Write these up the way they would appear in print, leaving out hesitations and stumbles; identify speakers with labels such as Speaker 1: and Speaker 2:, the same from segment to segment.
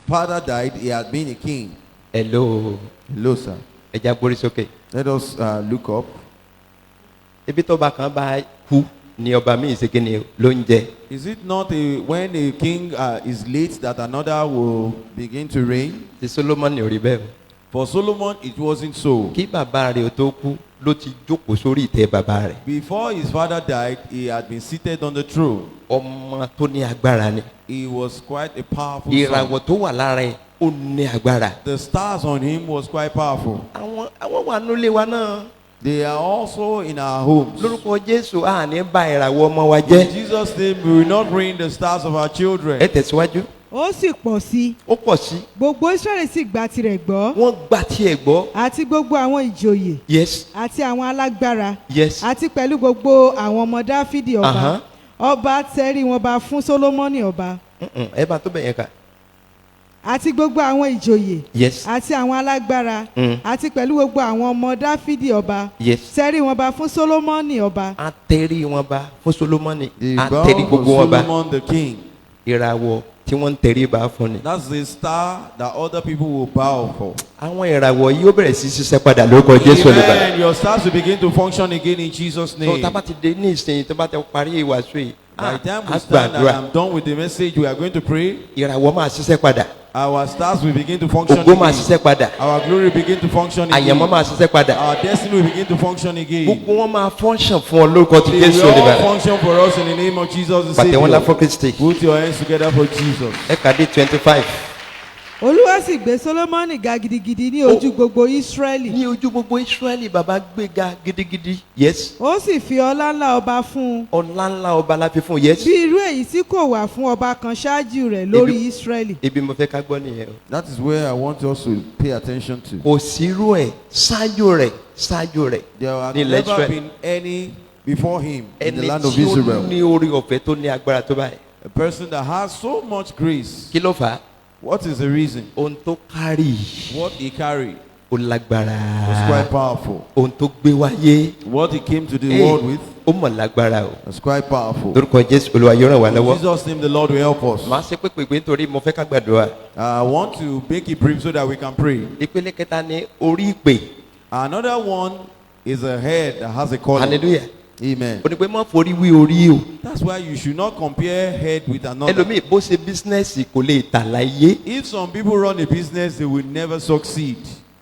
Speaker 1: father died, he had been a king.
Speaker 2: Hello.
Speaker 1: Hello, sir.
Speaker 2: Ẹ já gbórí sókè.
Speaker 1: Let us look up.
Speaker 2: Ibi tó bá kan bá kú ni ọba míì ṣe kíni ló ń jẹ.
Speaker 1: Is it not when a king is late that another will begin to reign?
Speaker 2: Ti Solomoni ò rí bẹ́ẹ̀ o.
Speaker 1: For Solomon, it wasn't so.
Speaker 2: Kí bàbá rẹ̀ ó tó kú ló ti jókòó sórí ìtẹ́ bàbá rẹ̀.
Speaker 1: Before his father died, he had been seated on the throne.
Speaker 2: Ọmọ tó ní agbára ni.
Speaker 1: He was quite a powerful son.
Speaker 2: Ìràwọ̀ tó wà lára ẹ̀ ó ní agbára.
Speaker 1: The stars on him was quite powerful.
Speaker 2: Àwọn wà nílé wa náà.
Speaker 1: They are also in our homes.
Speaker 2: Lórúkọ Jésù a ní bá ìràwọ̀ ọmọ wa jẹ́.
Speaker 1: In Jesus' name, we will not ruin the stars of our children.
Speaker 2: Ẹ tẹ̀síwájú.
Speaker 3: ó sì pọ̀ sí i.
Speaker 2: Ó pọ̀ sí.
Speaker 3: Gbogbo Ísírẹ́lì sì gba tirẹ̀ gbọ́.
Speaker 2: Wọ́n gba tiẹ̀ gbọ́.
Speaker 3: Àti gbogbo àwọn ìjòyè.
Speaker 2: Yes.
Speaker 3: Àti àwọn alágbára.
Speaker 2: Yes.
Speaker 3: Àti pẹ̀lú gbogbo àwọn ọmọ Dáfídì ọba.
Speaker 2: Uh-huh.
Speaker 3: Ọba tẹrí wọn ba fún Sólómọ́nì ọba.
Speaker 2: Ẹ bá tó bẹ̀ yẹn kà.
Speaker 3: Àti gbogbo àwọn ìjòyè.
Speaker 2: Yes.
Speaker 3: Àti àwọn alágbára. Àti pẹ̀lú gbogbo àwọn ọmọ Dáfídì ọba.
Speaker 2: Yes.
Speaker 3: Tẹrí wọn ba fún Sólómọ́nì ọba.
Speaker 2: A tẹrí wọn ba fún Solomoni.
Speaker 1: They
Speaker 2: A
Speaker 1: bow
Speaker 2: tẹrí
Speaker 1: for
Speaker 2: gbogbo wọn ba.
Speaker 1: Solomon the king.
Speaker 2: Ìràwọ̀ tí wọ́n ń tẹrí ba fún ni.
Speaker 1: That's the star that other people will bow for.
Speaker 2: Àwọn ìràwọ̀ yìí ó bẹ̀rẹ̀ sí ṣiṣẹ́ padà lórúkọ Jésù olùgbàlà.
Speaker 1: Amen. Your stars will begin to function again in Jesus'
Speaker 2: So
Speaker 1: name.
Speaker 2: tá a bá ti dé ní ìsìn tó bá ti parí ìwàásù yìí.
Speaker 1: By the time
Speaker 2: A
Speaker 1: we stand and
Speaker 2: gbàdúrà.
Speaker 1: I'm done with the message, we are going to pray.
Speaker 2: Ìràwọ̀ máa ṣiṣẹ́ padà.
Speaker 1: Our stars will begin to function
Speaker 2: Ògo máa
Speaker 1: again.
Speaker 2: ṣiṣẹ́ padà.
Speaker 1: Our glory will begin to function
Speaker 2: Àyànmọ́
Speaker 1: again.
Speaker 2: máa ṣiṣẹ́ padà.
Speaker 1: Our destiny will begin to function again.
Speaker 2: Gbogbo wọn máa function fún ọ lórúkọ ti
Speaker 1: They
Speaker 2: Jésù
Speaker 1: will all
Speaker 2: olùgbàlà.
Speaker 1: function for us in the name of Jesus the
Speaker 2: Pàtẹ́wọ́n lá
Speaker 1: Savior.
Speaker 2: fún Kristi.
Speaker 1: Put your hands together for Jesus.
Speaker 2: Ẹ kà dé 25.
Speaker 3: Olúwa sì gbé Sólómọ́nì ga gidigidi ní ojú gbogbo Ísírẹ́lì.
Speaker 2: Ní ojú gbogbo Ísírẹ́lì bàbá gbéga gidigidi. Yes.
Speaker 3: Ó sì fi ọlá ńlá ọba fún un.
Speaker 2: Ọlá ńlá ọba la fi fún. Yes.
Speaker 3: Bí irú èyí tí kò wà fún ọba kan ṣáájú rẹ̀ lórí Ísírẹ́lì.
Speaker 2: Ibi mo fẹ́ ká gbọ́ nìyẹn o.
Speaker 1: That is where I want us to pay attention to.
Speaker 2: Kò sírú ẹ̀ ṣáájú rẹ̀
Speaker 1: There have
Speaker 2: ní ilẹ̀
Speaker 1: never
Speaker 2: Israel.
Speaker 1: been any before him in the
Speaker 2: Ẹni
Speaker 1: land of
Speaker 2: tí ó
Speaker 1: Israel.
Speaker 2: ní orí ọ̀fẹ́ tó ní agbára tó báyìí.
Speaker 1: A person that has so much grace.
Speaker 2: Kí ló fà á?
Speaker 1: What is the reason?
Speaker 2: Ohun tó kárì
Speaker 1: What he carried
Speaker 2: ó lágbára.
Speaker 1: was quite powerful.
Speaker 2: Ohun tó gbé wáyé
Speaker 1: What he came to the
Speaker 2: Hey.
Speaker 1: world with
Speaker 2: ó mọ̀ lágbára o.
Speaker 1: was quite powerful.
Speaker 2: Lórúkọ Jésù Olúwa yóò ràn wá
Speaker 1: In
Speaker 2: lọ́wọ́.
Speaker 1: Jesus' name, the Lord will help us.
Speaker 2: Màá ṣe pépèpé nítorí mo fẹ́ ká gbàdúrà.
Speaker 1: I want to make it brief so that we can pray.
Speaker 2: Ìpele kẹta ni orí ìpè.
Speaker 1: Another one is a head that has a collar.
Speaker 2: Hallelujah.
Speaker 1: Amen.
Speaker 2: O ní pé má forí wí orí o.
Speaker 1: That's why you should not compare head with another.
Speaker 2: Ẹlòmíì bó ṣe bísínẹ́sì kò lè tà láyé.
Speaker 1: If some people run a business, they will never succeed.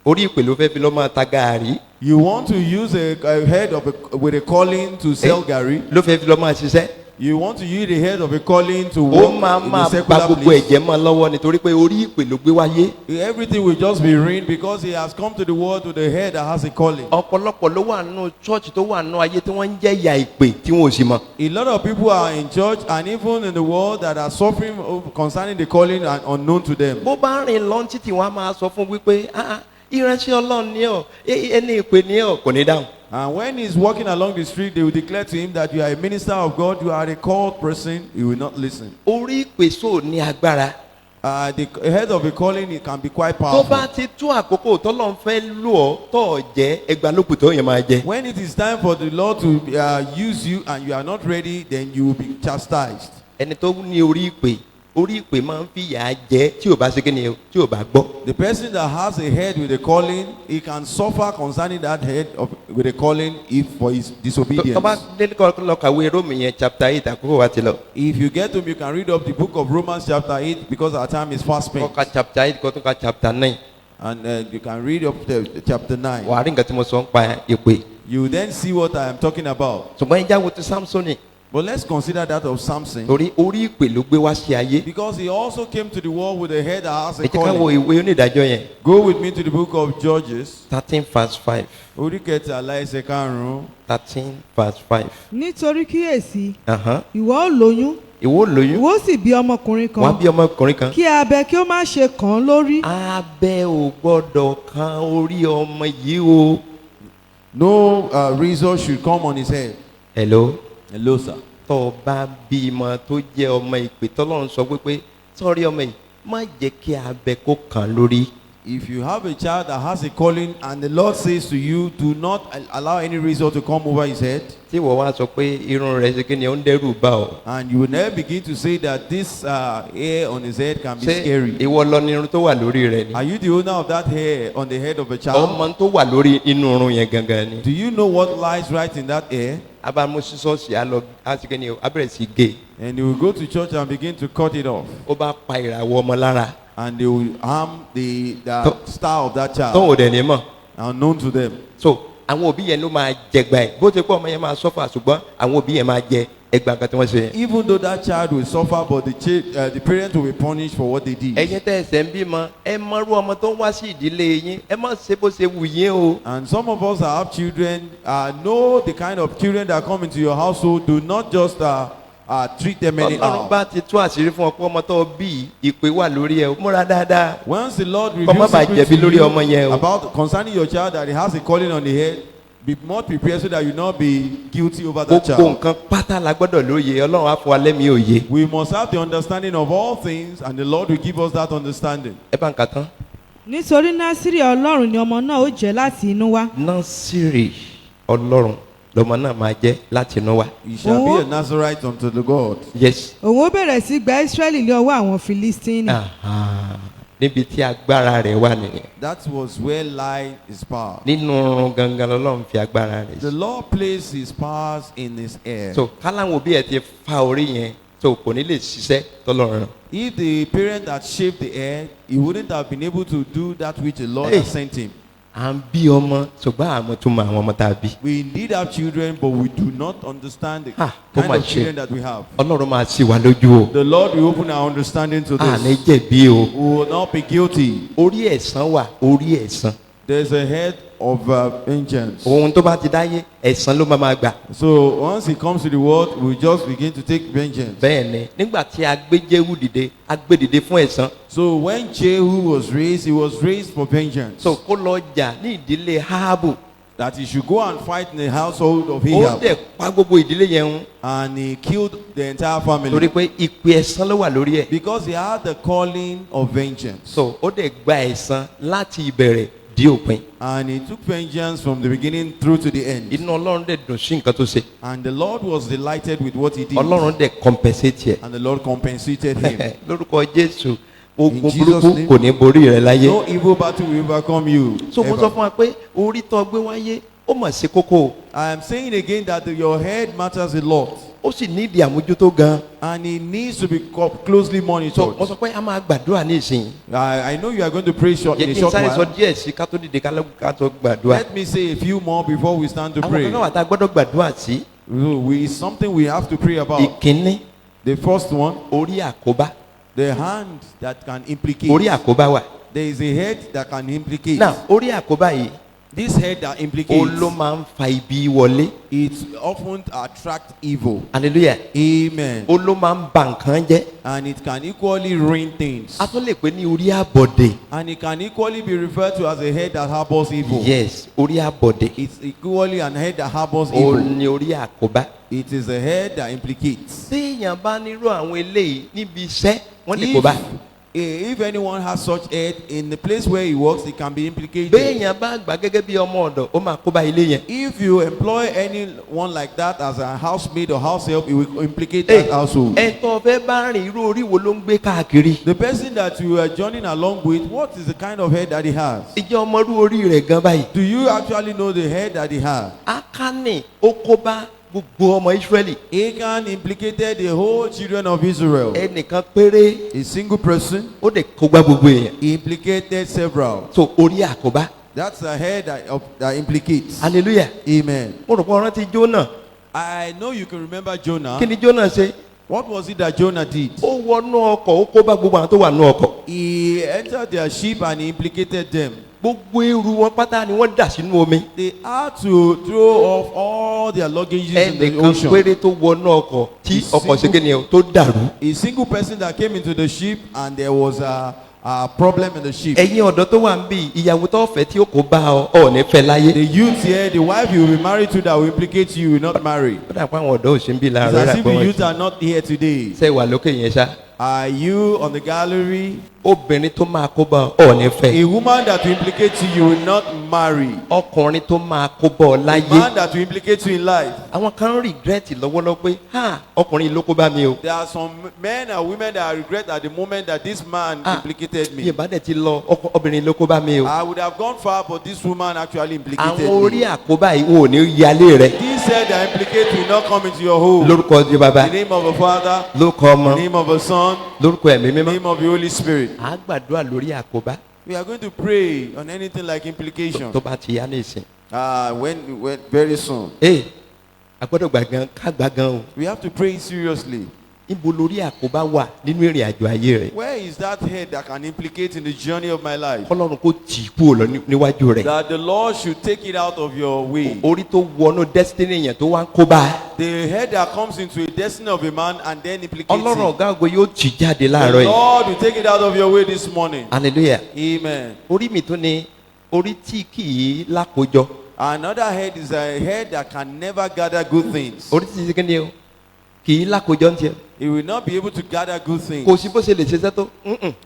Speaker 2: Orí ìpè ló fẹ́ fi lọ́ máa ta gàárì.
Speaker 1: You want to use a head of with a calling to sell gari.
Speaker 2: Ló fẹ́ fi lọ́ máa ṣiṣẹ́.
Speaker 1: You want to use the head of a calling to
Speaker 2: Ó
Speaker 1: work
Speaker 2: máa
Speaker 1: in
Speaker 2: máa
Speaker 1: a
Speaker 2: gba
Speaker 1: secular
Speaker 2: gbogbo
Speaker 1: place.
Speaker 2: ẹ̀jẹ̀ mọ́ lọ́wọ́ nítorí pé orí ìpè ló gbé wáyé.
Speaker 1: Everything will just be ruined because he has come to the world with a head that has a calling.
Speaker 2: Ọ̀pọ̀lọpọ̀ ló wà nínú chọ́ọ̀chì tó wà nínú ayé tí wọ́n ń jẹ́ ìyà ìpè tí wọn ò sì mọ̀.
Speaker 1: A lot of people are in church and even in the world that are suffering concerning the calling and unknown to them.
Speaker 2: Bó bá rìn lọ títí wọn á máa sọ fún wípé ìránṣẹ́ Ọlọ́run ni ọ́ ẹni ìpè ni ọ́ kò ní dáhùn.
Speaker 1: And when he's walking along the street, they will declare to him that you are a minister of God, you are a called person, he will not listen.
Speaker 2: Orí ìpè sóò ní agbára.
Speaker 1: The head of a calling, it can be quite
Speaker 2: Tó
Speaker 1: powerful.
Speaker 2: bá ti tó àkókò tọ́lọ́run fẹ́ lò ọ́ tó jẹ́ ẹgbàálókù tó yẹn máa jẹ.
Speaker 1: When it is time for the Lord to use you and you are not ready, then you will be chastised.
Speaker 2: Ẹni tó ní orí ìpè máa ń fìyà jẹ tí ò bá ṣe kíni o tí ò bá gbọ́.
Speaker 1: The person that has a head with a calling, he can suffer concerning that head with a calling if for his disobedience.
Speaker 2: Tó bá délé lọ kàwé Róòmù yẹn chapter 8 àkókò wa ti lọ.
Speaker 1: If you get him, you can read up the book of Romans chapter 8 because our time is fast spent.
Speaker 2: Kọ́ ka chapter 8 kó tó ka chapter 9.
Speaker 1: And you can read up to chapter 9.
Speaker 2: Wàá rí nǹkan tí mo sọ ń pa ìpè.
Speaker 1: You will then see what I am talking about.
Speaker 2: Ṣùgbọ́n ẹja wo ti Samsoni.
Speaker 1: But let's consider that of Samson.
Speaker 2: Torí orí ìpè ló gbé wá sí ayé.
Speaker 1: Because he also came to the world with a head that has a
Speaker 2: Ẹ jẹ́ ká wo
Speaker 1: calling.
Speaker 2: ìwé onídàájọ́ yẹn.
Speaker 1: Go with me to the book of Judges.
Speaker 2: 13 verse 5.
Speaker 1: Orí kẹta láìsẹ̀ karùn-ún.
Speaker 2: 13 verse 5.
Speaker 3: Nítorí kíyèsí,
Speaker 2: Ahán.
Speaker 3: ìwọ ó lóyún,
Speaker 2: Ìwọ lóyún.
Speaker 3: ìwọ ó sì bí ọmọkùnrin
Speaker 2: Wọ́n á
Speaker 3: kan.
Speaker 2: bí ọmọkùnrin kan.
Speaker 3: Kí abẹ kí ó má ṣe kàn án lórí.
Speaker 2: Abẹ́ ò gbọ́dọ̀ kan orí ọmọ yìí o.
Speaker 1: No razor should come on his head.
Speaker 2: Hello.
Speaker 1: Hello, sir.
Speaker 2: Tó o bá bímọ tó jẹ́ ọmọ ìpè tọ́lọ́run sọ pé sọ́rí ọmọ yìí má jẹ́ kí abẹ kó kàn lórí.
Speaker 1: If you have a child that has a calling and the Lord says to you, do not allow any result to come over his head,
Speaker 2: tí wọ́n wá sọ pé irun rẹ̀ ṣe kí ni ó ń dẹ́rù bá ọ.
Speaker 1: and you will never begin to say that this hair on his head can be
Speaker 2: ṣé
Speaker 1: scary.
Speaker 2: ìwọ lọ ní irun tó wà lórí rẹ̀ ni.
Speaker 1: Are you the owner of that hair on the head of a child?
Speaker 2: ọmọ tó wà lórí inú irun yẹn gangan ni.
Speaker 1: Do you know what lies right in that hair?
Speaker 2: abamu sísọ́ọ̀sì á lọ á sì kí ni á bẹ̀rẹ̀ sí gé.
Speaker 1: And you will go to church and begin to cut it off.
Speaker 2: ó bá pa ìràwọ̀ ọmọ lára.
Speaker 1: And they will harm the
Speaker 2: To-
Speaker 1: star of that
Speaker 2: tó
Speaker 1: child,
Speaker 2: ò dẹ̀ ní mọ̀.
Speaker 1: unknown to them.
Speaker 2: so àwọn òbí yẹn ló máa jẹgbà ẹ̀ bó ti pọ̀ ọmọ yẹn máa sọ́fà ṣùgbọ́n àwọn òbí yẹn máa jẹ ẹgbàá kan tí wọ́n ṣe yẹn.
Speaker 1: Even though that child will suffer, but the parent will be punished for what they did.
Speaker 2: ẹ̀yin tẹ́ ẹsẹ̀ ń bímọ ẹ mọ̀rú ọmọ tó ń wá sí ìdílé yín ẹ má ṣe bó ṣe wù yín o.
Speaker 1: And some of us that have children know the kind of children that come into your household. Do not just treat them
Speaker 2: ọlọ́run
Speaker 1: anyhow.
Speaker 2: bá ti tú àṣírí fún ọ pé ọmọ tó bí ìpè wà lórí ẹ múra dáadáa.
Speaker 1: Once the Lord
Speaker 2: Kọ́ má
Speaker 1: reveals
Speaker 2: bàa
Speaker 1: secret
Speaker 2: jẹ̀bi
Speaker 1: to
Speaker 2: lórí ọmọ yẹn
Speaker 1: you
Speaker 2: o.
Speaker 1: about concerning your child that he has a calling on the head, be more prepared so that you not be guilty over that
Speaker 2: gbogbo
Speaker 1: child.
Speaker 2: nǹkan pátá la gbọ́dọ̀ lóye ọlọ́run á fún wa lẹ́mìí òye.
Speaker 1: We must have the understanding of all things, and the Lord will give us that understanding.
Speaker 2: ẹ bá ń kà tán.
Speaker 3: nítorí násírì ọlọ́run ni ọmọ náà ó jẹ́ láti inú wá.
Speaker 2: násìrì ọlọ́run lọmọ náà máa jẹ́ láti inú wa.
Speaker 1: He shall be a Nazarite unto the God.
Speaker 2: yes.
Speaker 3: òun ó bẹ̀rẹ̀ sí gba ísírẹ́lì lé ọwọ́ àwọn filistini.
Speaker 2: Aha. níbi tí agbára rẹ̀ wà nìyẹn.
Speaker 1: That was where lie his power.
Speaker 2: nínú ọrùn gangan lọ́lọ́run fi agbára rẹ̀
Speaker 1: The
Speaker 2: sí.
Speaker 1: Lord placed his powers in his hair.
Speaker 2: so káláwọn òbí ẹ ti fa orí yẹn so kò ní lè ṣiṣẹ́ tọ́lọ́run.
Speaker 1: If the parent had shaved the hair, he wouldn't have been able to do that which the Lord
Speaker 2: Hey.
Speaker 1: has sent him.
Speaker 2: à ń bí ọmọ ṣùgbọ́n àmọ́ tún mọ àwọn ọmọ tá a bí.
Speaker 1: We indeed have children, but we do not understand the
Speaker 2: Ah,
Speaker 1: kind
Speaker 2: ó mà
Speaker 1: of
Speaker 2: ṣe.
Speaker 1: children that we have.
Speaker 2: ọlọ́run máa ṣì wá lójú o.
Speaker 1: The Lord will open our understanding to
Speaker 2: à ní
Speaker 1: this.
Speaker 2: jẹ̀bi o.
Speaker 1: We will not be guilty.
Speaker 2: orí ẹ̀san wà orí ẹ̀san.
Speaker 1: There's a head of vengeance.
Speaker 2: ohun tó bá ti dáyé ẹ̀san ló máa máa gbà.
Speaker 1: So once he comes to the world, we just begin to take vengeance.
Speaker 2: bẹ́ẹ̀ ni nígbà tí a gbé Jéhù dìde a gbé dìde fún ẹ̀san.
Speaker 1: So when Jehu was raised, he was raised for vengeance.
Speaker 2: so kó lọ jà ní ìdílé Áhábù.
Speaker 1: That he should go and fight in the household of
Speaker 2: ó
Speaker 1: Ahab.
Speaker 2: dẹ̀ pa gbogbo ìdílé yẹn run.
Speaker 1: And he killed the entire
Speaker 2: torí
Speaker 1: family.
Speaker 2: pé ìpè ẹ̀san ló wà lórí ẹ̀.
Speaker 1: Because he had the calling of vengeance.
Speaker 2: so ó dẹ̀ gba ẹ̀san láti ìbẹ̀rẹ̀ di òpin.
Speaker 1: And he took vengeance from the beginning through to the end.
Speaker 2: inú ọlọ́run dẹ̀ dùn sí nǹkan tó ṣe.
Speaker 1: And the Lord was delighted with what he did.
Speaker 2: ọlọ́run dẹ̀ compensate ẹ̀.
Speaker 1: And the Lord compensated him.
Speaker 2: lórúkọ Jésù ogun
Speaker 1: In Jesus'
Speaker 2: burúkú
Speaker 1: name.
Speaker 2: kò ní borí rẹ láyé.
Speaker 1: No evil battle will overcome you.
Speaker 2: so mo
Speaker 1: ever.
Speaker 2: sọ fún wa pé orí tó gbé wáyé ó mà ṣe kókó o.
Speaker 1: I am saying again that your head matters a lot.
Speaker 2: ó sì ní ìdí àmójútó gan.
Speaker 1: And it needs to be closely
Speaker 2: so
Speaker 1: monitored.
Speaker 2: mo sọ pé a máa gbàdúrà ní ìsìn.
Speaker 1: I know you are going to pray short,
Speaker 2: yẹ
Speaker 1: in a
Speaker 2: kí n
Speaker 1: short
Speaker 2: sáré sọ
Speaker 1: while.
Speaker 2: díẹ̀ sí ká tó dìde ká tó gbàdúrà.
Speaker 1: Let me say a few more before we stand to
Speaker 2: àwọn
Speaker 1: pray.
Speaker 2: kan náà wà tá a gbọ́dọ̀ gbàdúrà sí.
Speaker 1: It's something we have to pray about.
Speaker 2: ìkíní
Speaker 1: The first one,
Speaker 2: orí àkóbá.
Speaker 1: the hand that can implicate.
Speaker 2: orí àkóbá wà.
Speaker 1: There is a head that can implicate.
Speaker 2: náà orí àkóbá yìí
Speaker 1: This head that
Speaker 2: ó
Speaker 1: implicates,
Speaker 2: ló máa ń fa ibi wọlé.
Speaker 1: it often attract evil.
Speaker 2: hallelujah.
Speaker 1: Amen.
Speaker 2: ó ló máa ń ba nǹkan jẹ́.
Speaker 1: And it can equally ruin things.
Speaker 2: a tún lè pè ní orí àbọ̀dè.
Speaker 1: And it can equally be referred to as a head that harbors evil.
Speaker 2: yes orí àbọ̀dè.
Speaker 1: It's equally an head that harbors
Speaker 2: ó
Speaker 1: evil.
Speaker 2: ní orí àkóbá.
Speaker 1: It is a head that implicates.
Speaker 2: téèyàn bá nírú àwọn eléyìí níbi iṣẹ́ wọ́n lè kó bá.
Speaker 1: If anyone has such head in the place where he works, it can be implicated.
Speaker 2: béèyàn bá gbà gẹ́gẹ́ bí ọmọ ọ̀dọ̀ ó máa kó bá ilé yẹn.
Speaker 1: If you employ anyone like that as a housemaid or house help, it will implicate that household.
Speaker 2: ẹ̀tọ́ fẹ́ bá rìn irú orí wo ló ń gbé káàkiri.
Speaker 1: The person that you are journeying along with, what is the kind of head that he has?
Speaker 2: ìjọ ọmọ irú orí rẹ̀ gan báyìí.
Speaker 1: Do you actually know the head that he has?
Speaker 2: Ákánì ó kó bá gbogbo ọmọ Ísírẹ́lì.
Speaker 1: Achan implicated the whole children of Israel.
Speaker 2: ẹnìkan péré
Speaker 1: A single person
Speaker 2: ó dẹ̀ kó gbá gbogbo èèyàn.
Speaker 1: implicated several.
Speaker 2: so orí àkóbá.
Speaker 1: That's a head that implicates.
Speaker 2: hallelujah.
Speaker 1: Amen.
Speaker 2: mo rò pé ọ̀rọ̀ ti Jónà.
Speaker 1: I know you can remember Jonah.
Speaker 2: kí ni Jónà ṣe.
Speaker 1: What was it that Jonah did?
Speaker 2: ó wọnú ọkọ̀ ó kó bá gbogbo àwọn tó wà nú ọkọ̀.
Speaker 1: He entered their ship and he implicated them.
Speaker 2: gbogbo ẹrù wọn pátá ni wọ́n dà sínú omi.
Speaker 1: They had to throw off all their luggages in the
Speaker 2: ẹnìkan
Speaker 1: ocean.
Speaker 2: péré tó wọnú ọkọ̀ tí ọkọ̀ ṣe kéde yẹn tó dàrú.
Speaker 1: A single person that came into the ship and there was a problem in the ship.
Speaker 2: ẹ̀yin ọ̀dọ́ tó wà ń bí ìyàwó tó fẹ́ tí ó kó bá ọ ọ̀ ní fẹ́ láyé.
Speaker 1: The youth here, the wife you will be married to that will implicate you will not marry.
Speaker 2: ó dà pé àwọn ọ̀dọ́ ò ṣe ń bí
Speaker 1: It's
Speaker 2: láàárọ̀
Speaker 1: as
Speaker 2: rà
Speaker 1: if
Speaker 2: pé
Speaker 1: the
Speaker 2: wọ́n
Speaker 1: youth are not here today.
Speaker 2: ṣe wà lókè yẹn ṣá.
Speaker 1: Are you on the gallery?
Speaker 2: obìnrin tó máa kó bọ̀ ọ̀ ní fẹ́.
Speaker 1: A woman that will implicate you will not marry.
Speaker 2: ọkùnrin tó máa kó bọ̀
Speaker 1: A
Speaker 2: láyé.
Speaker 1: man that will implicate you in life.
Speaker 2: àwọn kan ń regret lọ́wọ́lọ́wọ́ pé ọkùnrin yìí ló kó bá mi o.
Speaker 1: There are some men and women that regret at the moment that this man implicated me.
Speaker 2: Yorùbá dẹ̀ ti lọ obìnrin ló kó bá mi o.
Speaker 1: I would have gone far, but this woman actually implicated
Speaker 2: àwọn orí
Speaker 1: me.
Speaker 2: àkóbá yìí wọn ò ní yálé rẹ.
Speaker 1: This said that implicate will not come into your home.
Speaker 2: lórúkọ di bàbá
Speaker 1: In the name of the Father,
Speaker 2: lórúkọ ọmọ
Speaker 1: in the name of the Son,
Speaker 2: lórúkọ ẹ̀mí
Speaker 1: in the
Speaker 2: mímọ́.
Speaker 1: name of the Holy Spirit.
Speaker 2: à á gbàdúrà lórí àkóbá
Speaker 1: We are going to pray on anything like implication.
Speaker 2: tó bá ti yá ní ìsìn.
Speaker 1: When very soon.
Speaker 2: a gbọ́dọ̀ gbàgán ká gbàgán o.
Speaker 1: We have to pray seriously.
Speaker 2: níbo lórí àkóbá wà nínú ìrìn àjò ayé rẹ.
Speaker 1: Where is that head that can implicate in the journey of my life?
Speaker 2: Ọlọ́run kò tì í kúrò níwájú rẹ.
Speaker 1: That the Lord should take it out of your way.
Speaker 2: orí tó wọnú destiny yẹn tó wá ń kó bá.
Speaker 1: The head that comes into a destiny of a man and then implicates
Speaker 2: Ọlọ́run
Speaker 1: it.
Speaker 2: ọ̀gá ògo yóò tì í jáde
Speaker 1: The
Speaker 2: láàárọ̀ yìí.
Speaker 1: Lord will take it out of your way this morning.
Speaker 2: hallelujah.
Speaker 1: Amen.
Speaker 2: orí mi tó ní orí tí kì í lákòjọ.
Speaker 1: Another head is a head that can never gather good things.
Speaker 2: orí tí ti kéde o kì í lákòjọ ń tiẹ̀.
Speaker 1: He will not be able to gather good things.
Speaker 2: kò sí bó ṣe lè ṣiṣẹ́ tó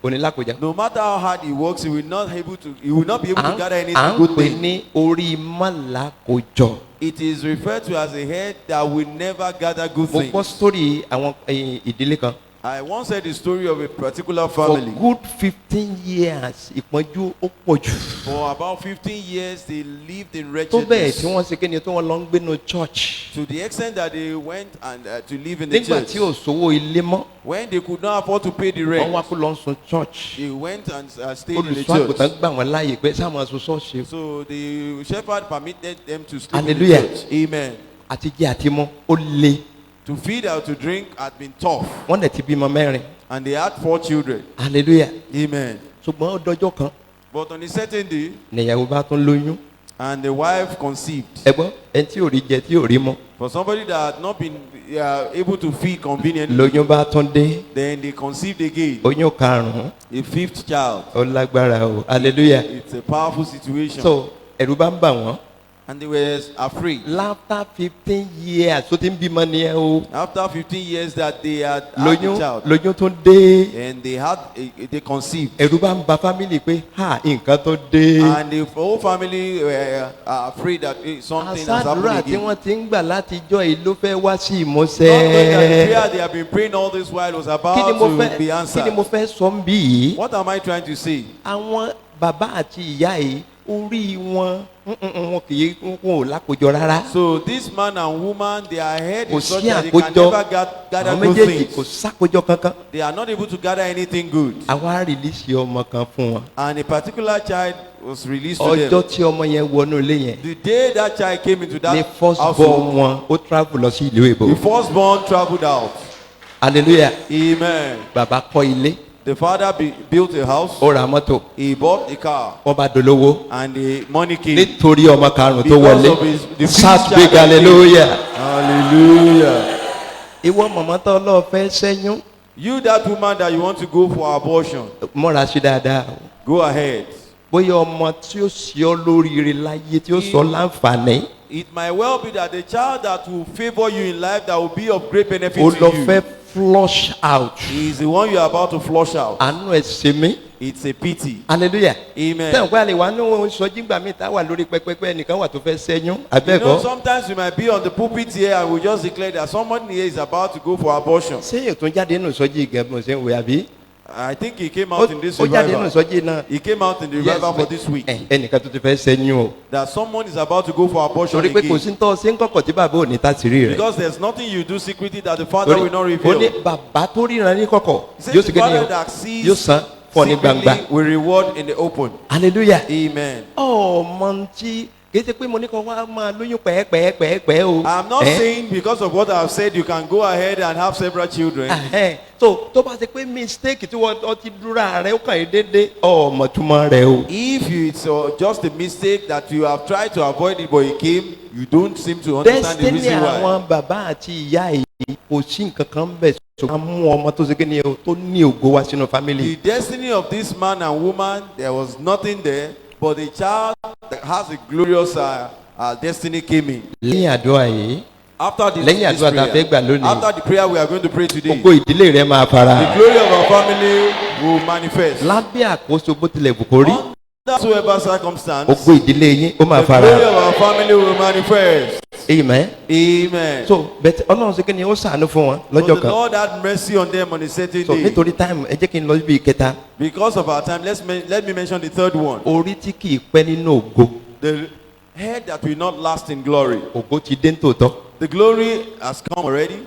Speaker 2: kò ní lákòjọ.
Speaker 1: No matter how hard he works, he will not be able to gather
Speaker 2: à
Speaker 1: anything
Speaker 2: ń
Speaker 1: good
Speaker 2: pè
Speaker 1: thing.
Speaker 2: ní orí mọ́làkòjọ.
Speaker 1: It is referred to as a head that will never gather good
Speaker 2: mo gbọ́
Speaker 1: things.
Speaker 2: sórí àwọn ìdílé kan.
Speaker 1: I once heard the story of a particular
Speaker 2: for
Speaker 1: family.
Speaker 2: good 15 years ìpọ́njú ó pọ̀ jù.
Speaker 1: For about 15 years, they lived in
Speaker 2: tó bẹ́ẹ̀ tí
Speaker 1: wretchedness.
Speaker 2: wọ́n ṣe kéde tó wọ́n lọ ń gbénu church.
Speaker 1: To the extent that they went and to live in the
Speaker 2: nígbà
Speaker 1: church.
Speaker 2: tí ò sówó ilé mọ́
Speaker 1: When they could not afford to pay the
Speaker 2: wọ́n wá
Speaker 1: rent,
Speaker 2: kó lọ ń sun church.
Speaker 1: they went and stayed in the
Speaker 2: olùṣọ́ àgùntàn
Speaker 1: church.
Speaker 2: gbà wọ́n láàyè pé sáwọn aṣọ ṣọ́ọ̀ṣì
Speaker 1: So the shepherd permitted them to sleep
Speaker 2: Hallelujah.
Speaker 1: in the church. Amen.
Speaker 2: àti jẹ àti mọ́ ó le.
Speaker 1: To feed or to drink had been tough.
Speaker 2: wọ́n dẹ̀ ti bímọ mẹ́rin.
Speaker 1: And they had 4 children.
Speaker 2: hallelujah.
Speaker 1: Amen.
Speaker 2: ṣùgbọ́n ó dọjọ́ kan
Speaker 1: But on a certain day,
Speaker 2: nìyàwó bá tún lóyún.
Speaker 1: and the wife conceived.
Speaker 2: ẹ̀gbọ́n ẹni tí ò rí jẹ tí ò rí mọ́
Speaker 1: For somebody that had not been able to feed conveniently,
Speaker 2: lóyún bá tún dé.
Speaker 1: then they conceived again.
Speaker 2: oyún karùn-ún
Speaker 1: A 5th child.
Speaker 2: ó lágbára o hallelujah.
Speaker 1: It's a powerful situation.
Speaker 2: so ẹ̀rù bá ń bà wọ́n.
Speaker 1: And they were afraid.
Speaker 2: after 15 years tó ti ń bímọ nìyẹn o.
Speaker 1: After 15 years that they had had a child,
Speaker 2: lóyún tún dé.
Speaker 1: and they conceived.
Speaker 2: ẹ̀rù bá ń ba family pé nǹkan tó dé.
Speaker 1: And the whole family were afraid that something has happened
Speaker 2: àsádùrà tí
Speaker 1: again.
Speaker 2: wọ́n ti ń gbà látijọ́ yìí ló fẹ́ wá sí
Speaker 1: Not knowing that the
Speaker 2: ìmúṣẹ.
Speaker 1: prayer they have been praying all this while was about
Speaker 2: kí ni mo
Speaker 1: to
Speaker 2: fẹ́
Speaker 1: be
Speaker 2: kí ni
Speaker 1: answered.
Speaker 2: mo fẹ́ sọ ń bí yìí.
Speaker 1: What am I trying to say?
Speaker 2: àwọn bàbá àti ìyá yìí orí wọn wọn kì í wọn ò lákòjọ rárá.
Speaker 1: So this man and woman, their head
Speaker 2: kò
Speaker 1: is such
Speaker 2: sí
Speaker 1: that they can
Speaker 2: àkójọ
Speaker 1: never gather
Speaker 2: àwọn
Speaker 1: good
Speaker 2: méjèèjì kò
Speaker 1: things.
Speaker 2: sákòjọ kankan.
Speaker 1: They are not able to gather anything good.
Speaker 2: àwa rìlíṣì ọmọ kan fún wọn.
Speaker 1: And a particular child was released to
Speaker 2: ọjọ́
Speaker 1: them.
Speaker 2: tí ọmọ yẹn wọnú ilé yẹn
Speaker 1: The day that child came into
Speaker 2: ní
Speaker 1: that
Speaker 2: first born
Speaker 1: household,
Speaker 2: wọn ó travel lọ sí ìlú èbó.
Speaker 1: the firstborn traveled out.
Speaker 2: hallelujah.
Speaker 1: Amen.
Speaker 2: bàbá kọ́ ilé
Speaker 1: The father built a house.
Speaker 2: ó ra mọ́tò
Speaker 1: He bought a car.
Speaker 2: wọ́n bá dolówó
Speaker 1: And the money came.
Speaker 2: nítorí ọmọ karùn-ún tó
Speaker 1: Because
Speaker 2: wọlé
Speaker 1: of the
Speaker 2: sat
Speaker 1: fifth
Speaker 2: big
Speaker 1: child that
Speaker 2: hallelujah.
Speaker 1: Hallelujah.
Speaker 2: ìwọ mọ̀mọ́ tó lọ́ọ́ fẹ́ sẹ́yún
Speaker 1: You, that woman that you want to go for abortion,
Speaker 2: mọ́ra sí dáadáa o.
Speaker 1: go ahead.
Speaker 2: bóyá ọmọ tí ó sì ọ lóríire láyé tí ó sọ láǹfààní
Speaker 1: It might well be that the child that will favor you in life, that will be of great benefit
Speaker 2: ó
Speaker 1: to
Speaker 2: lọ
Speaker 1: you,
Speaker 2: fẹ́ flush out.
Speaker 1: is the one you are about to flush out.
Speaker 2: àánú ẹ̀ ṣe mí
Speaker 1: It's a pity.
Speaker 2: hallelujah.
Speaker 1: Amen.
Speaker 2: sẹ́wọ̀n pé àlè wa ní wọn sọjí gbà mí tá a wà lórí pẹpẹpẹ ẹnìkan wà tó fẹ́ sẹ́yún
Speaker 1: You know,
Speaker 2: abẹ́ẹ̀kọ́.
Speaker 1: sometimes we might be on the pulpit here and we just declare that someone here is about to go for abortion.
Speaker 2: ṣé ètò jáde nínú sọjí ìgẹ̀bùn ṣe ń wẹ̀ àbí.
Speaker 1: I think he came out in this
Speaker 2: ó jáde nínú
Speaker 1: revival.
Speaker 2: sọjí náà.
Speaker 1: He came out in the revival for this week.
Speaker 2: ẹnìkan tó ti fẹ́ sẹ́yún o.
Speaker 1: That someone is about to go for abortion
Speaker 2: torí pé kò
Speaker 1: again.
Speaker 2: sí ń tọ́ ṣé ń kọ̀kọ̀ tí bàbá ò ní tàṣírí rẹ̀.
Speaker 1: Because there's nothing you do secretly that the father will not
Speaker 2: ó ní
Speaker 1: reveal.
Speaker 2: bàbá tó ríran ní kọ̀kọ̀
Speaker 1: He says
Speaker 2: yóò
Speaker 1: the
Speaker 2: sì kéde
Speaker 1: father that sees
Speaker 2: yóò san fún ọ ní gbangba.
Speaker 1: secretly will reward in the open.
Speaker 2: hallelujah.
Speaker 1: Amen.
Speaker 2: ọmọ tí kì í ṣe pé mo ní kọ́ wá máa lóyún pẹ́ẹ́pẹ́ẹ́pẹ́ẹ́pẹ́ o.
Speaker 1: I'm not saying because of what I've said you can go ahead and have several children.
Speaker 2: so tó bá ṣe pé mistake tí wọ́n ti dúrà rẹ̀ ó kàn yín déédéé ọmọ túmọ̀ rẹ̀ o.
Speaker 1: If it's just a mistake that you have tried to avoid it but it came, you don't seem to understand the
Speaker 2: destiny
Speaker 1: reason why.
Speaker 2: àwọn bàbá àti ìyá yìí kò sí nǹkan kan bẹ̀ so a mú ọmọ tó ṣe kí ni o tó ní ògo wá sínú family.
Speaker 1: The destiny of this man and woman, there was nothing there, but the child that has a glorious destiny came in.
Speaker 2: lẹ́yìn àdúrà yìí
Speaker 1: After this,
Speaker 2: Lẹ́yìn àdúrà tá a fẹ́ gbà lónìí.
Speaker 1: after the prayer we are going to pray today,
Speaker 2: ògo ìdílé rẹ máa fara
Speaker 1: the
Speaker 2: hàn.
Speaker 1: glory of our family will manifest.
Speaker 2: lábẹ́ àkóso bó tilẹ̀ wù kó rí.
Speaker 1: Under whatsoever circumstance,
Speaker 2: ògo ìdílé yín ó máa
Speaker 1: the
Speaker 2: fara
Speaker 1: glory
Speaker 2: hàn.
Speaker 1: of our family will manifest.
Speaker 2: amen.
Speaker 1: Amen.
Speaker 2: so bẹ́ẹ̀ ọlọ́run ṣe kí ni ó ṣàánú fún wọn
Speaker 1: But
Speaker 2: lọ́jọ́
Speaker 1: the
Speaker 2: kan.
Speaker 1: Lord had mercy on them on a certain
Speaker 2: so
Speaker 1: day.
Speaker 2: nítorí time ẹ jẹ́ kí n lọ síbi ìkẹta.
Speaker 1: Because of our time, let me mention the third one.
Speaker 2: orí tí kì í pẹ́ nínú ògo.
Speaker 1: The head that will not last in glory.
Speaker 2: ògo ti dé nítòótọ́.
Speaker 1: The glory has come already.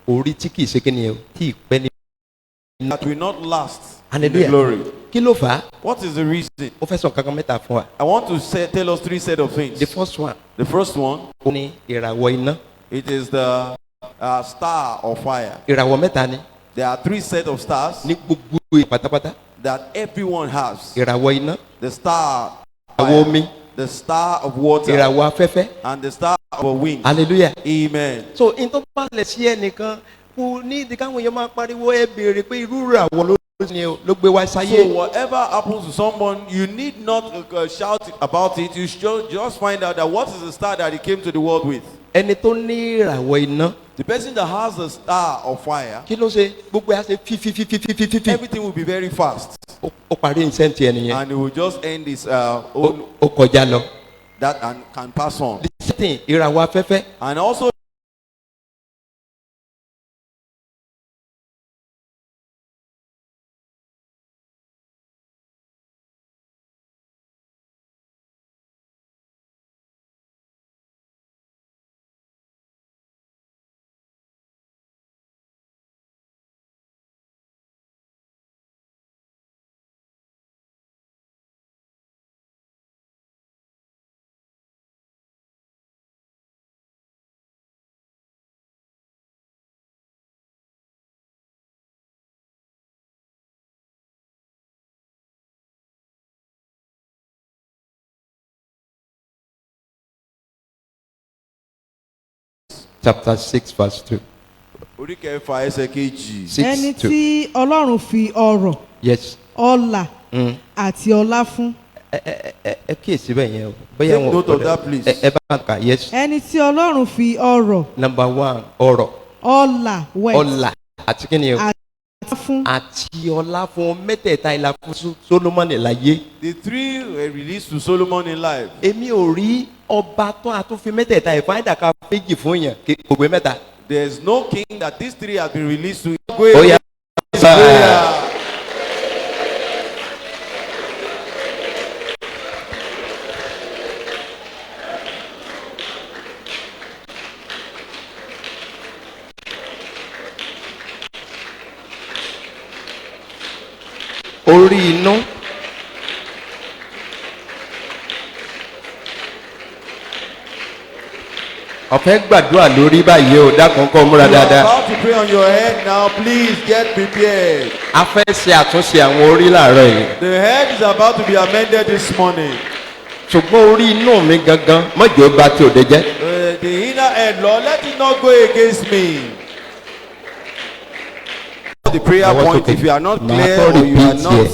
Speaker 2: orí tí kì í ṣe kí ni o tí ì pẹ́ nínú.
Speaker 1: That will not last in the
Speaker 2: Hallelujah.
Speaker 1: glory.
Speaker 2: kí ló fà á.
Speaker 1: What is the reason?
Speaker 2: ó fẹ́ sọ kankan mẹ́ta fún wa.
Speaker 1: I want to tell us three set of things.
Speaker 2: the first one
Speaker 1: The first one,
Speaker 2: ó ní ìràwọ̀ iná.
Speaker 1: it is the star of fire.
Speaker 2: ìràwọ̀ mẹ́ta ni
Speaker 1: There are three set of stars
Speaker 2: ní gbogbo ìlú pátápátá.
Speaker 1: that everyone has.
Speaker 2: ìràwọ̀ iná,
Speaker 1: The star of
Speaker 2: ìràwọ̀
Speaker 1: fire,
Speaker 2: omi,
Speaker 1: the star of water,
Speaker 2: ìràwọ̀ afẹ́fẹ́.
Speaker 1: and the star of wind.
Speaker 2: hallelujah.
Speaker 1: Amen.
Speaker 2: so in tó bá lẹ̀ sí ẹnìkan kò ní ìdí káwọn èèyàn máa pariwo ẹ béèrè pé irú ìràwọ̀ ló gbé wá
Speaker 1: So
Speaker 2: sáyé.
Speaker 1: whatever happens to someone, you need not shout about it. You should just find out that what is the star that he came to the world with.
Speaker 2: ẹni tó ní ìràwọ̀ iná
Speaker 1: The person that has the star of fire,
Speaker 2: kí ló ṣe gbogbo ẹ̀ á ṣe fífífífífífí.
Speaker 1: everything will be very fast,
Speaker 2: ó parí ìṣẹ́ǹtì ẹnìyẹn.
Speaker 1: and it will just end his own
Speaker 2: ó kọjá lọ.
Speaker 1: that and can pass on.
Speaker 2: the second ìràwọ̀ afẹ́fẹ́.
Speaker 1: And also,
Speaker 2: chapter 6 verse 2.
Speaker 1: orí kẹfà ẹsẹ̀ kejì.
Speaker 2: 6
Speaker 3: ẹni
Speaker 2: 2.
Speaker 3: tí ọlọ́run fi ọrọ̀
Speaker 2: yes.
Speaker 3: ọlà àti ọlá fún.
Speaker 2: ẹ kíyèsí bẹ́ẹ̀ yẹn o. bóyá
Speaker 1: Take note of that, please.
Speaker 2: ẹ bá kà yes.
Speaker 3: ẹni tí ọlọ́run fi ọrọ̀
Speaker 2: number 1 ọrọ̀
Speaker 3: ọlà wealth
Speaker 2: ọlà àti kí ni o.
Speaker 3: àti fún.
Speaker 2: àti ọlá fún mẹ́tẹ̀ẹ̀ta ìlà fún Solomoni láyé.
Speaker 1: The three were released to Solomon in life.
Speaker 2: èmi ò rí ọba tó àtúnfi mẹ́tẹ̀ẹ̀ta ìfáìdà ká méjì fún yẹn kò gbé mẹ́ta.
Speaker 1: There is no king that these three have been released to.
Speaker 2: ó yá. orí inú. ọ̀fẹ́ gbàdúrà lórí báyìí o dákun kọ́ múra
Speaker 1: You are
Speaker 2: dáadáa.
Speaker 1: about to pray on your head now. Please get prepared.
Speaker 2: a fẹ́ ṣe àtúnṣe àwọn orí làárọ̀ yìí.
Speaker 1: The head is about to be amended this morning.
Speaker 2: ṣùgbọ́n orí inú mi gangan mọ̀jọ́ bá tí òde jẹ́.
Speaker 1: The inner head, Lord, let it not go against me. The prayer point, if you are not clear or you are not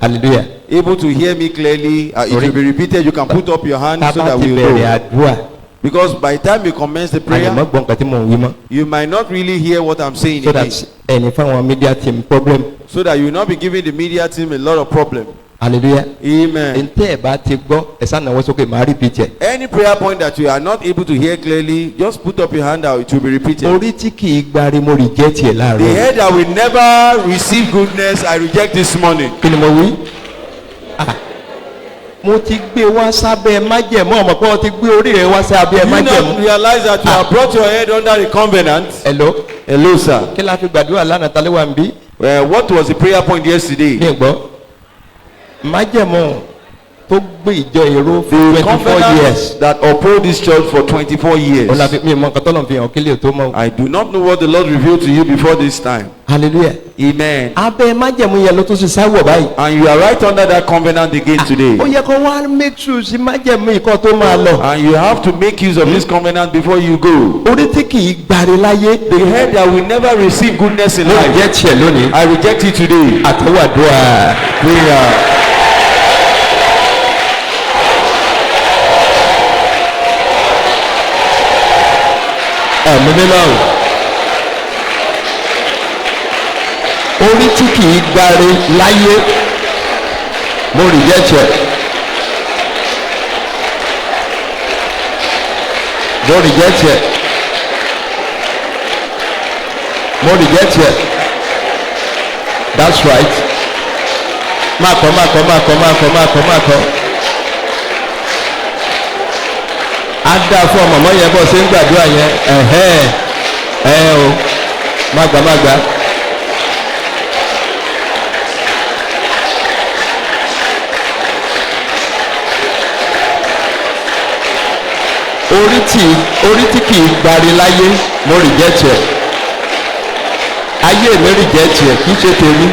Speaker 2: hallelujah.
Speaker 1: able to hear me clearly, it will be repeated. You can put up your hand so
Speaker 2: tábà
Speaker 1: that
Speaker 2: ti
Speaker 1: we
Speaker 2: bẹ̀rẹ̀
Speaker 1: know.
Speaker 2: àdúrà
Speaker 1: Because by the time you commence the prayer,
Speaker 2: àyẹ̀mọ́ gbọ́n nǹkan tí mò ń wí mọ́.
Speaker 1: you might not really hear what I'm saying
Speaker 2: so
Speaker 1: again.
Speaker 2: that ẹni fáwọn media team problem.
Speaker 1: So that you will not be giving the media team a lot of problem.
Speaker 2: hallelujah.
Speaker 1: Amen.
Speaker 2: ntẹ́ ẹ̀ bá ti gbọ́ ẹ̀ sá náwó sókè máa repeat ẹ̀.
Speaker 1: Any prayer point that you are not able to hear clearly, just put up your hand out. It will be repeated.
Speaker 2: orí tí kì í gbari mo reject ẹ̀
Speaker 1: The
Speaker 2: láàárọ̀.
Speaker 1: head that will never receive goodness, I reject this morning.
Speaker 2: kí ni mo wí. Ah, mo ti gbé wá sábẹ́ májẹ̀mú ọmọ pé wọ́n ti gbé orí rẹ̀ wá sábẹ́
Speaker 1: You not
Speaker 2: májẹ̀mú.
Speaker 1: realize that you have brought your head under the covenant.
Speaker 2: hello.
Speaker 1: Hello, sir.
Speaker 2: kí la fi gbàdúrà lánàá tálẹ́ wà ń bí.
Speaker 1: What was the prayer point yesterday?
Speaker 2: ní ìgbọ́ májẹ̀mú tó gbé ìjọ èrò fún
Speaker 1: The
Speaker 2: 24 years.
Speaker 1: covenant that uphold this church for 24 years.
Speaker 2: ọ̀la fi mi mọ nǹkan tọ́lọ̀ fi hàn kílẹ̀ tó mọ́.
Speaker 1: I do not know what the Lord revealed to you before this time.
Speaker 2: hallelujah.
Speaker 1: Amen.
Speaker 2: abẹ́ májẹ̀mú yẹn ló tún ṣe sáwọ̀ báyìí.
Speaker 1: And you are right under that covenant again today.
Speaker 2: ó yẹ kó wá make sure sí májẹ̀mú ìkọ́ tó máa lọ.
Speaker 1: And you have to make use of this covenant before you go.
Speaker 2: orí tí kì í gbari láyé.
Speaker 1: The head that will never receive goodness in
Speaker 2: ló
Speaker 1: life.
Speaker 2: jẹ́ tiẹ̀ lónìí.
Speaker 1: I reject it today.
Speaker 2: àtẹwàdúrà.
Speaker 1: Prayer.
Speaker 2: ẹ̀mí mímọ́ o. Orí tí kì í gbáre láyé mo reject ẹ̀. Mo reject ẹ̀. Mo reject ẹ̀. That's right. Máa kọ́. Á dá fún ọmọ mọ́ yẹn bọ́ ṣe ń gbàdúrà yẹn. O má gbà. Orí tí kì í gbáre láyé mo reject ẹ̀. Ayé mi reject ẹ̀ kì í ṣe tèmi.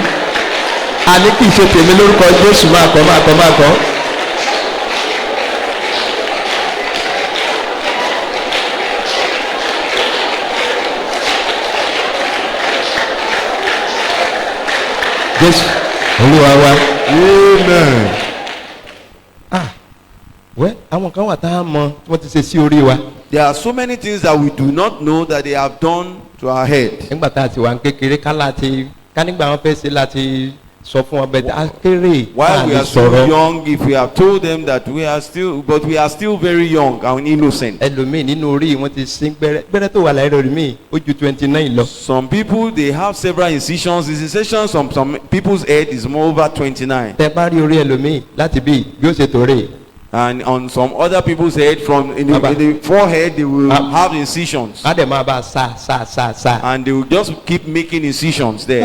Speaker 2: Àní kì í ṣe tèmi lórúkọ Jésù máa kọ́. Jésù Olúwa wa.
Speaker 1: Amen.
Speaker 2: Wẹ́ àwọn kan wà tá a mọ tí wọ́n ti ṣe sí orí wa.
Speaker 1: There are so many things that we do not know that they have done to our head.
Speaker 2: Nígbà tá a ti wà ní kékeré ká nígbà wọn fẹ́ ṣe láti sọ fún wọn bẹ́ẹ̀ akéré
Speaker 1: While we are still young, if we have told them that we are still very young and innocent.
Speaker 2: Ẹlòmíì nínú orí wọn ti sín gbẹ́rẹ́ tó wà láyé lórí mi ó ju 29 lọ.
Speaker 1: Some people they have several incisions. The incisions on some people's head is more over 29.
Speaker 2: Tẹ bá rí orí ẹlòmíì láti bí ó ṣe tó rè.
Speaker 1: And on some other people's head, in the forehead, they will have incisions.
Speaker 2: Á dẹ̀ máa bá a sá.
Speaker 1: And they will just keep making incisions there.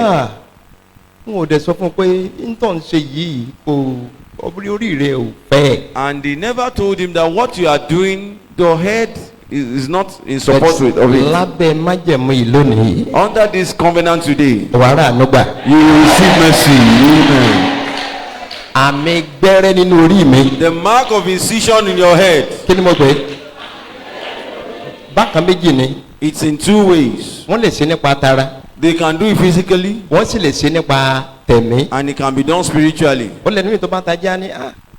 Speaker 2: N ò dẹ̀ sọ fún un pé ntọ́ ń ṣe yìí kò orí rẹ̀ ò fẹ́.
Speaker 1: And they never told him that what you are doing, your head is not in support with of it.
Speaker 2: Lábẹ́ májẹ̀mú yìí lónìí.
Speaker 1: Under this covenant today,
Speaker 2: wàrà ànúgbà.
Speaker 1: you will receive mercy. Amen.
Speaker 2: Àmì gbẹ́rẹ́ nínú orí mi.
Speaker 1: The mark of incision in your head.
Speaker 2: Kí ni mo pè é? Bákan méjì ni.
Speaker 1: It's in two ways.
Speaker 2: Wọ́n lè ṣe nípa tara.
Speaker 1: They can do it physically.
Speaker 2: Wọ́n sì lè ṣe nípa tẹ̀mí.
Speaker 1: And it can be done spiritually.
Speaker 2: Ó lè níbi tó bá tajà ní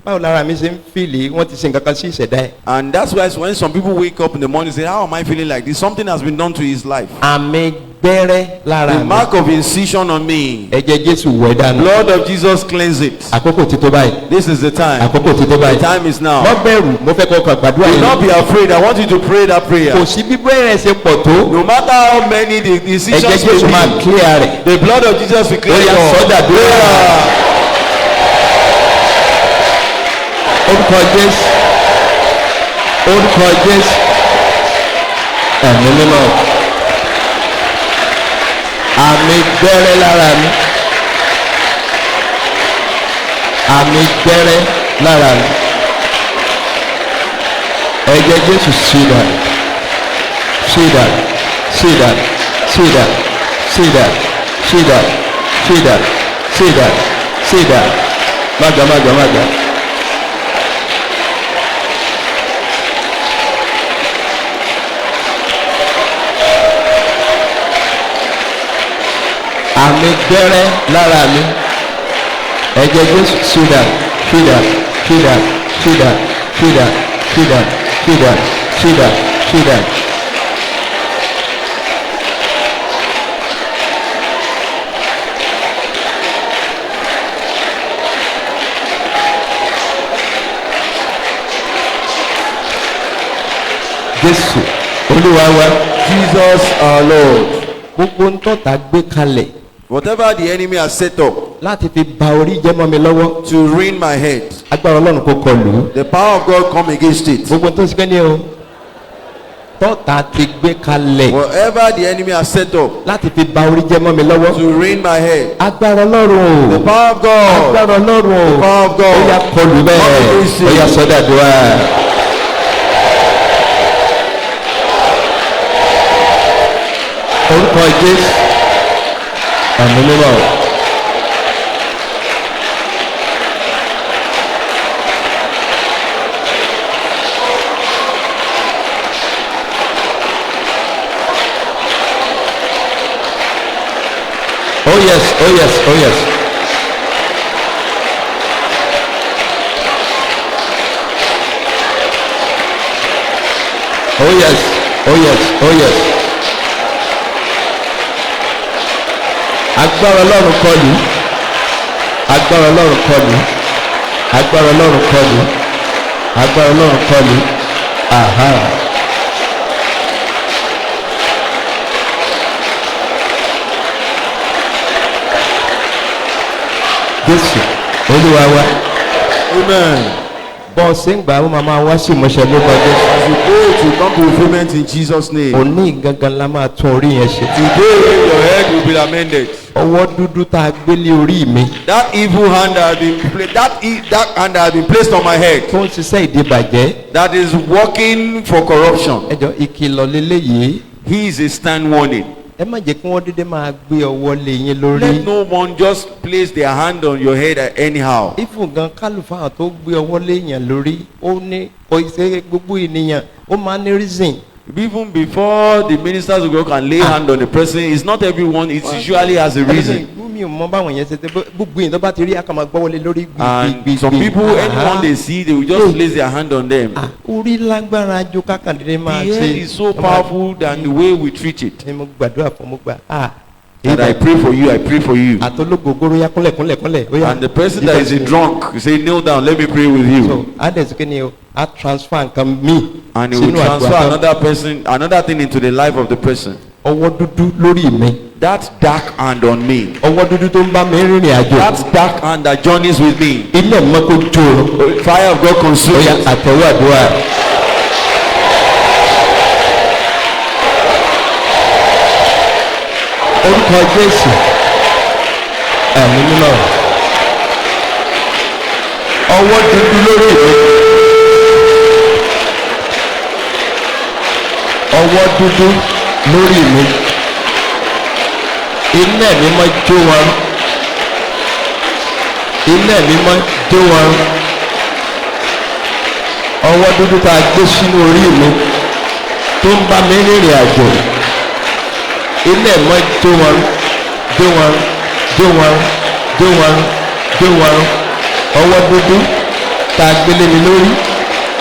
Speaker 2: báwo lára mi ṣe ń fìlì wọ́n ti ṣe nǹkan kan sí ìṣẹ̀dá ẹ̀.
Speaker 1: And that's why when some people wake up in the morning and say, how am I feeling like this? Something has been done to his life.
Speaker 2: Àmì gbẹ́rẹ́ lára mi.
Speaker 1: The mark of incision on me.
Speaker 2: Ẹ̀jẹ̀ Jésù wẹ̀ dànù.
Speaker 1: Blood of Jesus cleanse it.
Speaker 2: Àkókò ti tó báyìí.
Speaker 1: This is the time.
Speaker 2: Àkókò ti tó báyìí.
Speaker 1: The time is now.
Speaker 2: Wọ́n bẹ̀rù mo fẹ́ kọ́ ọkọ̀ gbàdúrà
Speaker 1: Do
Speaker 2: yìí.
Speaker 1: not be afraid. I want you to pray that prayer.
Speaker 2: Kò sí bí bẹ́ẹ̀rẹ̀ ṣe pọ̀ tó.
Speaker 1: No matter how many the incisions
Speaker 2: Ẹ̀jẹ̀ Jésù máa
Speaker 1: may be,
Speaker 2: clear rẹ̀.
Speaker 1: the blood of Jesus will clear
Speaker 2: Ó yá
Speaker 1: it all.
Speaker 2: sọ́dà dúró. Orúkọ Jésù. Ẹ̀mí mímọ́. Àmì gbẹ́rẹ́ lára mi. Ẹ̀jẹ̀ Jésù ṣídà. Mága. Àmì gbẹ́rẹ́ lára mi. Ẹ̀jẹ̀ Jésù ṣídà. Jésù Olúwa wa.
Speaker 1: Jesus our Lord.
Speaker 2: Gbogbo ń tọ́ta gbé kalẹ̀.
Speaker 1: Whatever the enemy has set up
Speaker 2: Láti fi ba orí jẹ́ mọ́ mi lọ́wọ́.
Speaker 1: to ruin my head,
Speaker 2: Agbára Ọlọ́run kò kọlù.
Speaker 1: the power of God come against it.
Speaker 2: Gbogbo tó ṣe kẹ́ni o. Tọ́ta ti gbé kalẹ̀.
Speaker 1: Whatever the enemy has set up
Speaker 2: Láti fi ba orí jẹ́ mọ́ mi lọ́wọ́.
Speaker 1: to ruin my head,
Speaker 2: Agbára Ọlọ́run
Speaker 1: the
Speaker 2: o.
Speaker 1: power of God,
Speaker 2: Agbára Ọlọ́run o.
Speaker 1: the power of
Speaker 2: Ó yá
Speaker 1: God.
Speaker 2: kọlù bẹ́ẹ̀. Ó yá sọ́dà dùn. Orúkọ Jésù. Ẹ̀mí mímọ́. Oh yes. Oh yes. agbára ọlọ́run kọlù agbára ọlọ́run kọlù agbára ọlọ́run kọlù agbára ọlọ́run kọlù aha. Jésù olúwa wa.
Speaker 1: Amen.
Speaker 2: bọ́ọ̀sì ń gbà ó máa máa wá sí ìmọ̀ṣẹ́ ló bá dé.
Speaker 1: As you go to come to fulfillment in Jesus' name.
Speaker 2: òní gangan la máa tún orí yẹn ṣe.
Speaker 1: Today your head will be amended.
Speaker 2: ọwọ́ dúdú tá a gbélé orí mi
Speaker 1: That evil hand that has been that hand that has been placed on my head,
Speaker 2: tó ń ṣiṣẹ́ ìdíbàjẹ́.
Speaker 1: that is working for corruption.
Speaker 2: ẹjọ́ ìkìlọ̀ lélẹ́yìí.
Speaker 1: He is a stand warning.
Speaker 2: ẹ má jẹ́ kí wọ́n dédé máa gbé ọwọ́ lé yín lórí.
Speaker 1: Let no one just place their hand on your head anyhow.
Speaker 2: ifun gan kálùfáà tó gbé ọwọ́ lé yàn lórí ó ní kò ṣe gbogbo ènìyàn ó máa ní reason.
Speaker 1: Even before the ministers of God can lay hand on the person, it's not everyone. It usually has a reason.
Speaker 2: mi ò mọ báwọn yẹn ṣe tẹ gbogbo yìí tó bá ti rí àkàmọ́ gbọ́wọ́lé lórí
Speaker 1: And some people, anyone they see, they will just place their hand on them.
Speaker 2: orí lágbára ju kákàndínlẹ́ máa
Speaker 1: The
Speaker 2: ṣe.
Speaker 1: head is so powerful than the way we treat it.
Speaker 2: ni mo gbàdúrà fún mo gbà.
Speaker 1: And I pray for you, I pray for you.
Speaker 2: àtológogoro ya kúnlẹ̀. ó yá.
Speaker 1: And the person that is a drunk, you say, kneel down, let me pray with
Speaker 2: so
Speaker 1: you.
Speaker 2: adẹ̀síkẹ́ ni o a transfer nǹkan mi.
Speaker 1: And he will transfer another thing into the life of the person.
Speaker 2: ọwọ́ dúdú lórí mi.
Speaker 1: That dark hand on me,
Speaker 2: ọwọ́ dúdú tó ń bá mi rìnrìn àjò.
Speaker 1: that dark hand that journeys with me,
Speaker 2: ilé mọ́ kó jó.
Speaker 1: fire of God
Speaker 2: ó
Speaker 1: consume
Speaker 2: yá
Speaker 1: it.
Speaker 2: àtẹ̀wọ́ àdúrà. orúkọ Jésù ẹ̀mí mímọ́ ọwọ́ dúdú lórí mi. ọwọ́ dúdú lórí mi. iná mímọ́ jó wọn. iná mímọ́ jó wọn. ọwọ́ dúdú tá a gbé sínú orí mi tó ń bá mi rìnrìn àjò. iná mímọ́ jó wọn jó wọn jó wọn jó wọn jó wọn. ọwọ́ dúdú tá a gbélé mi lórí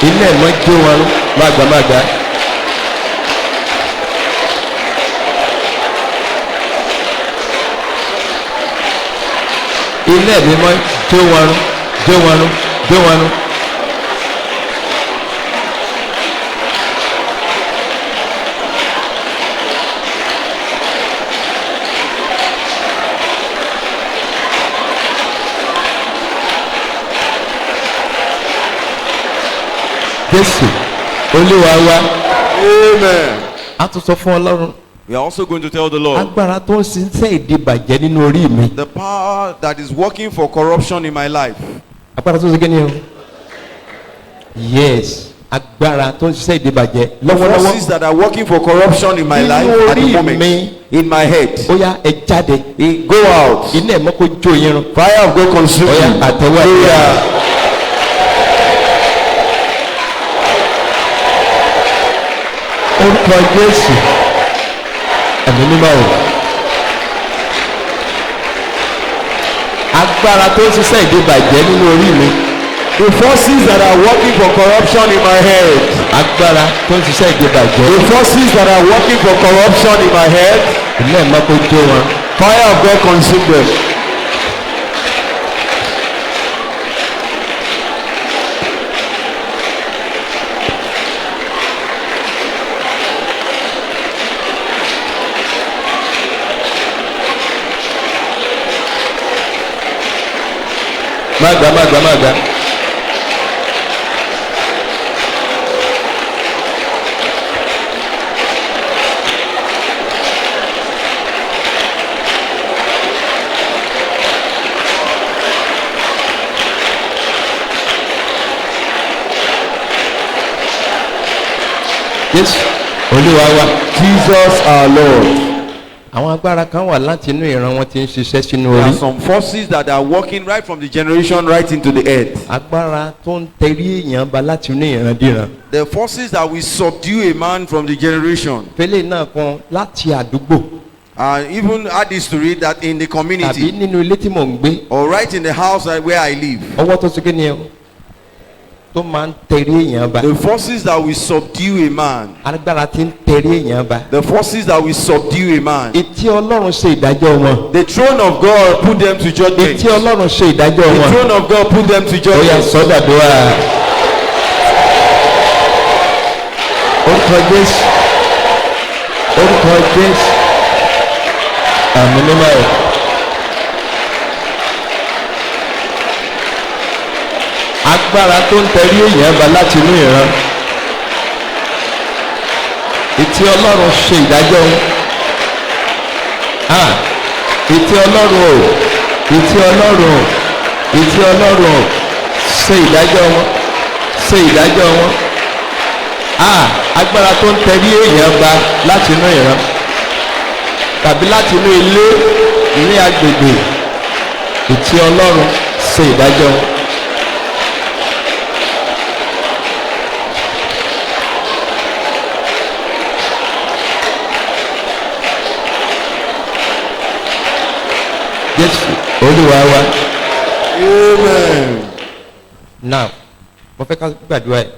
Speaker 2: iná mímọ́ jó wọn mágbàmágbà. ilé mímọ́ jó wọn jó wọn jó wọn. Jésù olúwa wa.
Speaker 1: Amen.
Speaker 2: a tún sọ fún Ọlọ́run.
Speaker 1: We are also going to tell the Lord,
Speaker 2: agbára tó ń ṣiṣẹ́ ìdìbàjẹ́ nínú orí mi.
Speaker 1: the power that is working for corruption in my life,
Speaker 2: agbára tó ń ṣe kí ni o. yes agbára tó ń ṣiṣẹ́ ìdìbàjẹ́
Speaker 1: the
Speaker 2: lọ́wọ́lọ́wọ́.
Speaker 1: forces that are working for corruption in my
Speaker 2: Nínú
Speaker 1: life at the
Speaker 2: orí
Speaker 1: moment,
Speaker 2: mi.
Speaker 1: in my head,
Speaker 2: ó yá ẹ jáde.
Speaker 1: go out.
Speaker 2: iná ẹ̀mọ́ kó jó yín run.
Speaker 1: Fire of God consume
Speaker 2: ó yá
Speaker 1: you.
Speaker 2: àtẹ̀wọ́ àdúrà.
Speaker 1: Hallelujah.
Speaker 2: orúkọ Jésù ẹ̀mí mímọ́ o. agbára tó ń ṣiṣẹ́ ìdìbàjẹ́ nínú orí mi.
Speaker 1: The forces that are working for corruption in my head,
Speaker 2: agbára tó ń ṣiṣẹ́ ìdìbàjẹ́.
Speaker 1: the forces that are working for corruption in my head,
Speaker 2: iná ẹ̀mọ́ kó jó wọn.
Speaker 1: fire of God consume them.
Speaker 2: mágbà. Jésù olúwa wa.
Speaker 1: Jesus our Lord.
Speaker 2: àwọn agbára kan wà láti inú ìran wọn tí ń ṣiṣẹ́ sínú
Speaker 1: There are
Speaker 2: orí.
Speaker 1: some forces that are working right from the generation right into the earth.
Speaker 2: agbára tó ń tẹrí èèyàn ba láti inú ìran díran.
Speaker 1: The forces that will subdue a man from the generation.
Speaker 2: fẹlẹ náà kan láti àdúgbò
Speaker 1: And even add this to it that in the
Speaker 2: tàbí
Speaker 1: community
Speaker 2: nínú ilé tí mò ń gbé.
Speaker 1: or right in the house where I live.
Speaker 2: ọwọ́ tó ṣe kí ni ẹ o. tó máa ń tẹ̀rí èèyàn ba.
Speaker 1: The forces that will subdue a man.
Speaker 2: Agbára tí ń tẹ̀rí èèyàn ba.
Speaker 1: The forces that will subdue a man.
Speaker 2: Etí Ọlọ́run ṣe ìdájọ́ wọn.
Speaker 1: The throne of God put them to judgment.
Speaker 2: Etí Ọlọ́run ṣe ìdájọ́
Speaker 1: The
Speaker 2: wọn.
Speaker 1: throne of God put them to
Speaker 2: Ó yá
Speaker 1: judgment.
Speaker 2: sọ́dàdúrà. Orúkọ Jésù. Orúkọ Jésù. Àmì mímọ́ ẹ̀. Agbára tó ń tẹ̀rí èèyàn ba láti inú ìran. Etí Ọlọ́run ṣe ìdájọ́ wọn. Etí Ọlọ́run o. Etí Ọlọ́run o. Etí Ọlọ́run o. Ṣe ìdájọ́ wọn. Ṣe ìdájọ́ wọn. Agbára tó ń tẹ̀rí èèyàn ba láti inú ìran. Tàbí láti inú ilé ní agbègbè. Etí Ọlọ́run ṣe ìdájọ́ wọn. Jésù Olúwa wa.
Speaker 1: Amen.
Speaker 2: Now, mo fẹ́ ká gbàdúrà ẹ̀.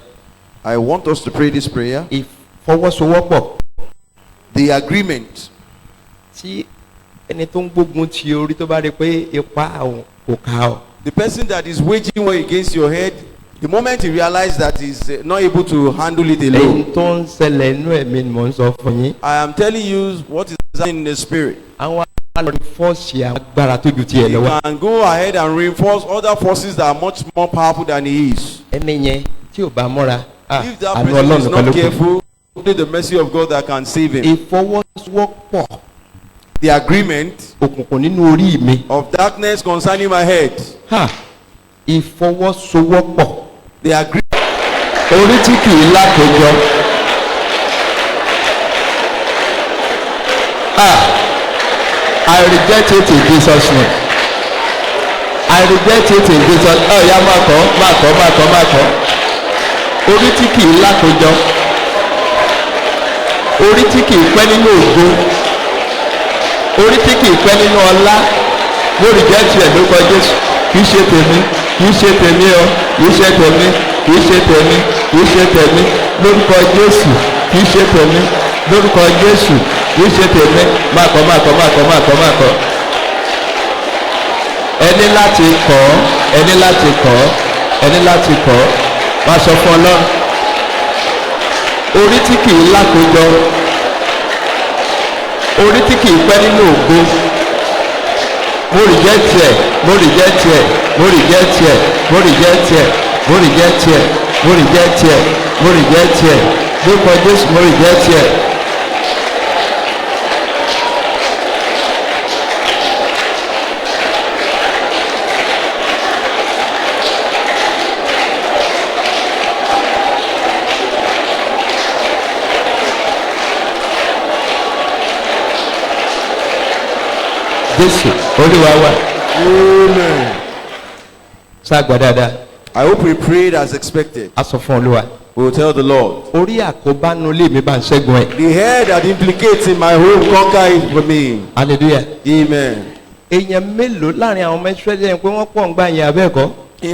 Speaker 1: I want us to pray this prayer.
Speaker 2: Ìfọwọ́sowọ́pọ̀
Speaker 1: The agreement.
Speaker 2: tí ẹni tó ń gbógun ti orí tó bá rí pé ipa àwọn kò ká ọ.
Speaker 1: The person that is waging war against your head, the moment he realizes that he's not able to handle it
Speaker 2: Ẹyin
Speaker 1: alone,
Speaker 2: tó ń ṣẹlẹ̀ inú ẹ̀mí ni mò ń sọ fún yín.
Speaker 1: I am telling you what is happening in the spirit.
Speaker 2: Àwọn alọ́rin fọ́ọ̀sì àwọn agbára tó ju tiẹ̀
Speaker 1: He
Speaker 2: lọ́wọ́.
Speaker 1: can go ahead and reinforce other forces that are much more powerful than he is.
Speaker 2: Ẹni yẹn tí ò bá mọ́ra
Speaker 1: If that
Speaker 2: àánú
Speaker 1: person is
Speaker 2: Ọlọ́run kan
Speaker 1: not
Speaker 2: ló kù.
Speaker 1: careful, only the mercy of God that can save him.
Speaker 2: Ìfọwọ́sowọ́pọ̀
Speaker 1: The agreement
Speaker 2: òkùnkùn nínú orí mi.
Speaker 1: of darkness concerning my head.
Speaker 2: Ìfọwọ́sowọ́pọ̀
Speaker 1: The agreement.
Speaker 2: orí tí kì í lákòjọ. I reject it in Jesus' name. I reject it in Jesus' name. Ọ̀ya máa kọ́. Orí tí kì í lákòjọ. Orí tí kì í pẹ́ nínú ògo. Orí tí kì í pẹ́ nínú ọlá. Mo reject ẹ̀ lórúkọ Jésù. Kì í ṣe tèmi. Kì í ṣe tèmi o. Kì í ṣe tèmi. Kì í ṣe tèmi. Kì í ṣe tèmi. Lórúkọ Jésù. Kì í ṣe tèmi. Lórúkọ Jésù. Kì í ṣe tèmi. Máa kọ́. Ẹni láti kọ́. Máa sọ fún Ọlọ́run. Orí tí kì í lákòjọ. Orí tí kì í pẹ́ nínú ògo. Mo reject ẹ̀. Lórúkọ Jésù mo reject ẹ̀. Jésù Olúwa wa.
Speaker 1: Amen.
Speaker 2: Sáàgbà dáadáa.
Speaker 1: I hope we prayed as expected.
Speaker 2: A sọ fún Olúwa.
Speaker 1: We will tell the Lord.
Speaker 2: Orí àkóbánu ilé mi bá ń ṣẹ́gun ẹ̀.
Speaker 1: The head that implicates in my home, conquer it for me.
Speaker 2: Hallelujah.
Speaker 1: Amen.
Speaker 2: Èèyàn mélòó láàrin àwọn ọmọ Ísírẹ́lì yẹn pé wọ́n pọ̀ ń gbà yẹn abẹ́ẹ̀kọ́.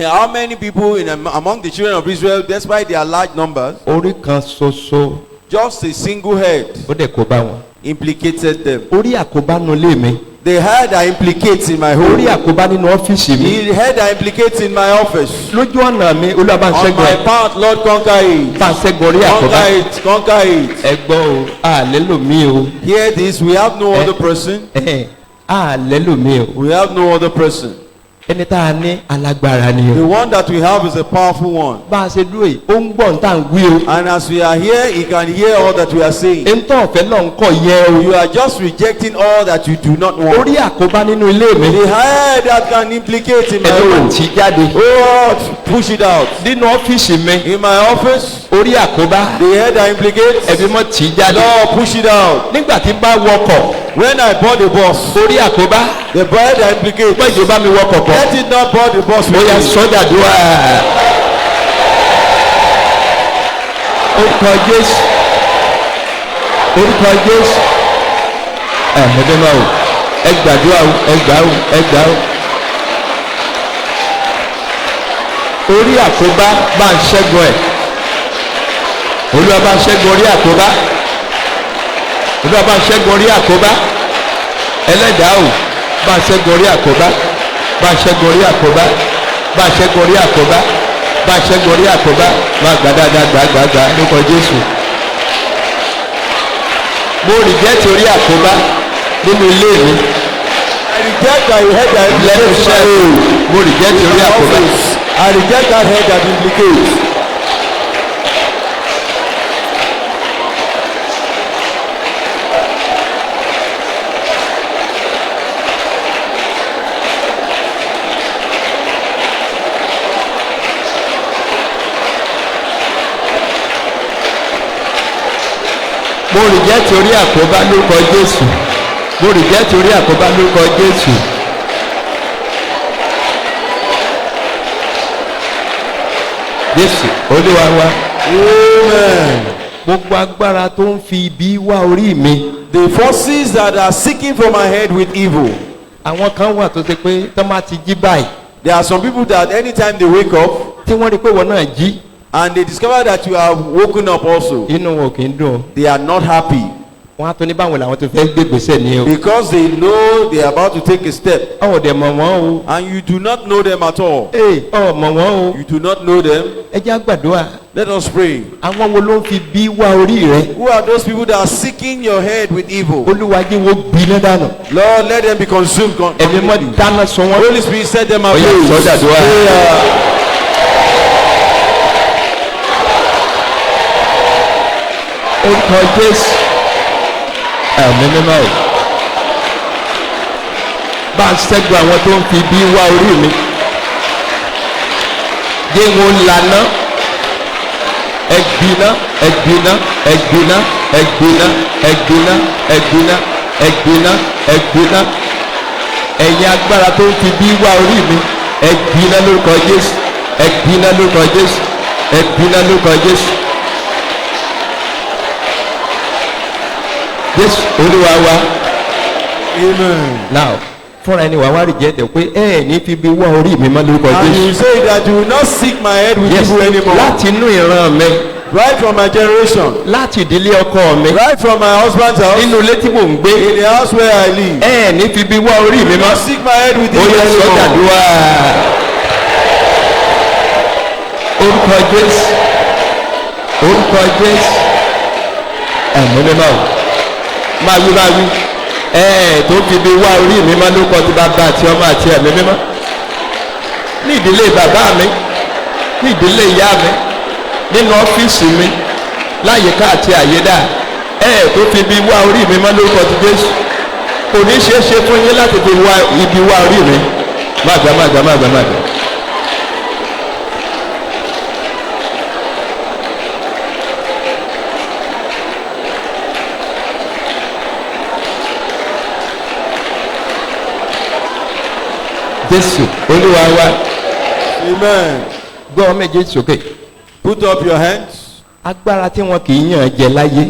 Speaker 1: How many people among the children of Israel, despite their large numbers,
Speaker 2: Orí kan ṣoṣo
Speaker 1: just a single head
Speaker 2: ó dẹ̀ kó bá wọn.
Speaker 1: implicated them?
Speaker 2: Orí àkóbánu ilé mi.
Speaker 1: The head that implicates in my
Speaker 2: Orí
Speaker 1: home,
Speaker 2: àkóbá nínú ọ́fíìsì mi.
Speaker 1: the head that implicates in my office.
Speaker 2: Lójú ọ̀nà mi Olúwa bá ń
Speaker 1: On
Speaker 2: ṣẹ́gun
Speaker 1: my
Speaker 2: ẹ̀.
Speaker 1: path, Lord, conquer it.
Speaker 2: Bá ń ṣẹ́gun orí àkóbá.
Speaker 1: Conquer it, conquer it.
Speaker 2: Ẹ gbọ́ o, àlélò mi o.
Speaker 1: Hear this, we have no other person.
Speaker 2: Àlélò mi o.
Speaker 1: We have no other person.
Speaker 2: Ẹni tá a ní alágbára ni
Speaker 1: The
Speaker 2: o.
Speaker 1: one that we have is a powerful one.
Speaker 2: Bá a ṣe dúró yìí, ó ń gbọ́ ní tá à ń wí o.
Speaker 1: And as we are here, he can hear all that we are saying.
Speaker 2: Ẹ̀ńtọ́ ọ̀fẹ́ náà ń kọ̀ yẹ o.
Speaker 1: You are just rejecting all that you do not want.
Speaker 2: Orí àkóbá nínú ilé mi.
Speaker 1: The head that can implicate in my
Speaker 2: Ẹni ò
Speaker 1: home.
Speaker 2: tí jáde.
Speaker 1: Oh, push it out.
Speaker 2: Nínú ọ́fíìsì mi.
Speaker 1: In my office,
Speaker 2: Orí àkóbá.
Speaker 1: the head that implicates,
Speaker 2: Ẹbí mọ́ tí jáde.
Speaker 1: Lord, push it out.
Speaker 2: Nígbà tí bá wọkọ̀.
Speaker 1: When I bought the bus,
Speaker 2: Orí àkóbá.
Speaker 1: the head that implicates,
Speaker 2: Pé ìjọba mi wọkọ̀ pọ̀.
Speaker 1: let it not board the bus
Speaker 2: Ó
Speaker 1: with
Speaker 2: yá
Speaker 1: me.
Speaker 2: sọ́jà dúrà. Orúkọ Jésù. Orúkọ Jésù. Ẹ̀mẹ́dẹ́ máa wò. Ẹ gbàdúrà o, ẹ gbà o, ẹ gbà o. orí àkóbá bá ń ṣẹ́gun ẹ̀. Olúwa bá ń ṣẹ́gun orí àkóbá. Olúwa bá ń ṣẹ́gun orí àkóbá. Ẹlẹ́dàá o bá ń ṣẹ́gun orí àkóbá. Bá ń ṣẹ́gun orí àkóbá. Bá ń ṣẹ́gun orí àkóbá. Bá ń ṣẹ́gun orí àkóbá. Máa gbà dáadáa gbàgbàgbà lórúkọ Jésù. Mo rìjẹ́tì orí àkóbá nínú ilé mi.
Speaker 1: I reject that head that
Speaker 2: Lẹ́nu iṣẹ́
Speaker 1: implicates.
Speaker 2: mo rìjẹ́tì orí àkóbá.
Speaker 1: I reject that head that implicates.
Speaker 2: Mo rìjẹ́tì orí àkóbá lórúkọ Jésù. Mo rìjẹ́tì orí àkóbá lórúkọ Jésù. Jésù Olúwa wa.
Speaker 1: Amen.
Speaker 2: Gbogbo agbára tó ń fi ibi wá orí mi.
Speaker 1: The forces that are seeking for my head with evil.
Speaker 2: Àwọn kan wà tó ṣe pé tó máa ti jí báyìí.
Speaker 1: There are some people that anytime they wake up
Speaker 2: Tí wọ́n rí pé wọ́n náà jí.
Speaker 1: and they discover that you are woken up also,
Speaker 2: Inú wọn kì í dùn.
Speaker 1: they are not happy
Speaker 2: Wọ́n á tó ní báwọn làwọn tó fẹ́ gbé gbèsè ní o.
Speaker 1: because they know they are about to take a step
Speaker 2: Ọ̀ dẹ̀ mọ̀ wọ́n o.
Speaker 1: and you do not know them at all.
Speaker 2: Ee ọ̀ mọ̀ wọ́n o.
Speaker 1: You do not know them.
Speaker 2: Ẹ jẹ́ á gbàdúrà.
Speaker 1: Let us pray.
Speaker 2: Àwọn wo ló ń fi bí wá orí rẹ?
Speaker 1: Who are those people that are seeking your head with evil?
Speaker 2: Olúwa jẹ́ wo gbiná dànù.
Speaker 1: Lord, let them be consumed
Speaker 2: Ẹ̀mí mọ́
Speaker 1: completely.
Speaker 2: dáná sun wọ́n.
Speaker 1: Holy Spirit, set them
Speaker 2: Ó yá,
Speaker 1: ablaze.
Speaker 2: sọ́jà dùn wá.
Speaker 1: Prayer.
Speaker 2: Orúkọ Jésù. Ẹ̀mí mímọ́ o. Bá ń ṣẹ́gun àwọn tó ń fi bí wá orí mi. Jẹ́ wọn lànà. Ẹ̀gbìnà, ẹ̀gbìnà, ẹ̀gbìnà, ẹ̀gbìnà, ẹ̀gbìnà, ẹ̀gbìnà, ẹ̀gbìnà, ẹ̀gbìnà. Ẹ̀yin agbára tó ń fi bí wá orí mi. Ẹ̀gbìnà lórúkọ Jésù. Ẹ̀gbìnà lórúkọ Jésù. Ẹ̀gbìnà lórúkọ Jésù. Jésù Olúwa wa.
Speaker 1: Amen.
Speaker 2: Now fúnra ẹni wà wá rí jẹ́ tẹ̀ pé ẹ ní fi bí wá orí mi mọ́ lórúkọ
Speaker 1: And you
Speaker 2: Jésù.
Speaker 1: say that you will not seek my head with
Speaker 2: Yes,
Speaker 1: evil anymore.
Speaker 2: láti inú ìran mi,
Speaker 1: Right from my generation.
Speaker 2: láti ìdílé ọkọ mi,
Speaker 1: Right from my husband's house.
Speaker 2: nínú ilé tí mò ń gbé,
Speaker 1: In the house where I live.
Speaker 2: ẹ ní fi bí wá orí mi
Speaker 1: You will
Speaker 2: mọ́.
Speaker 1: not seek my head with
Speaker 2: Ó
Speaker 1: evil
Speaker 2: yẹ sọ́jà
Speaker 1: anymore.
Speaker 2: dúwà. Orúkọ Jésù. Orúkọ Jésù. Ẹ̀mí mímọ́ o. Máa wí máa wí. Tó fi bí wá orí mi mọ́ lórúkọ tí bàbá àti ọmọ àti ẹ̀mí mímọ́. Ní ìdílé bàbá mi, ní ìdílé ìyá mi, nínú ọ́fíìsì mi, láyìíká àti àyédà. Tó fi bí wá orí mi mọ́ lórúkọ ti Jésù. Kò ní ṣeé ṣe fún yín láti fi wá ibi wá orí mi. Má gbà, má gbà, má gbà, má gbà. Jésù Olúwa wa.
Speaker 1: Amen.
Speaker 2: Gbọ́ méje sókè.
Speaker 1: Put up your hands.
Speaker 2: Agbára tí wọn kì í yàn jẹ láyé.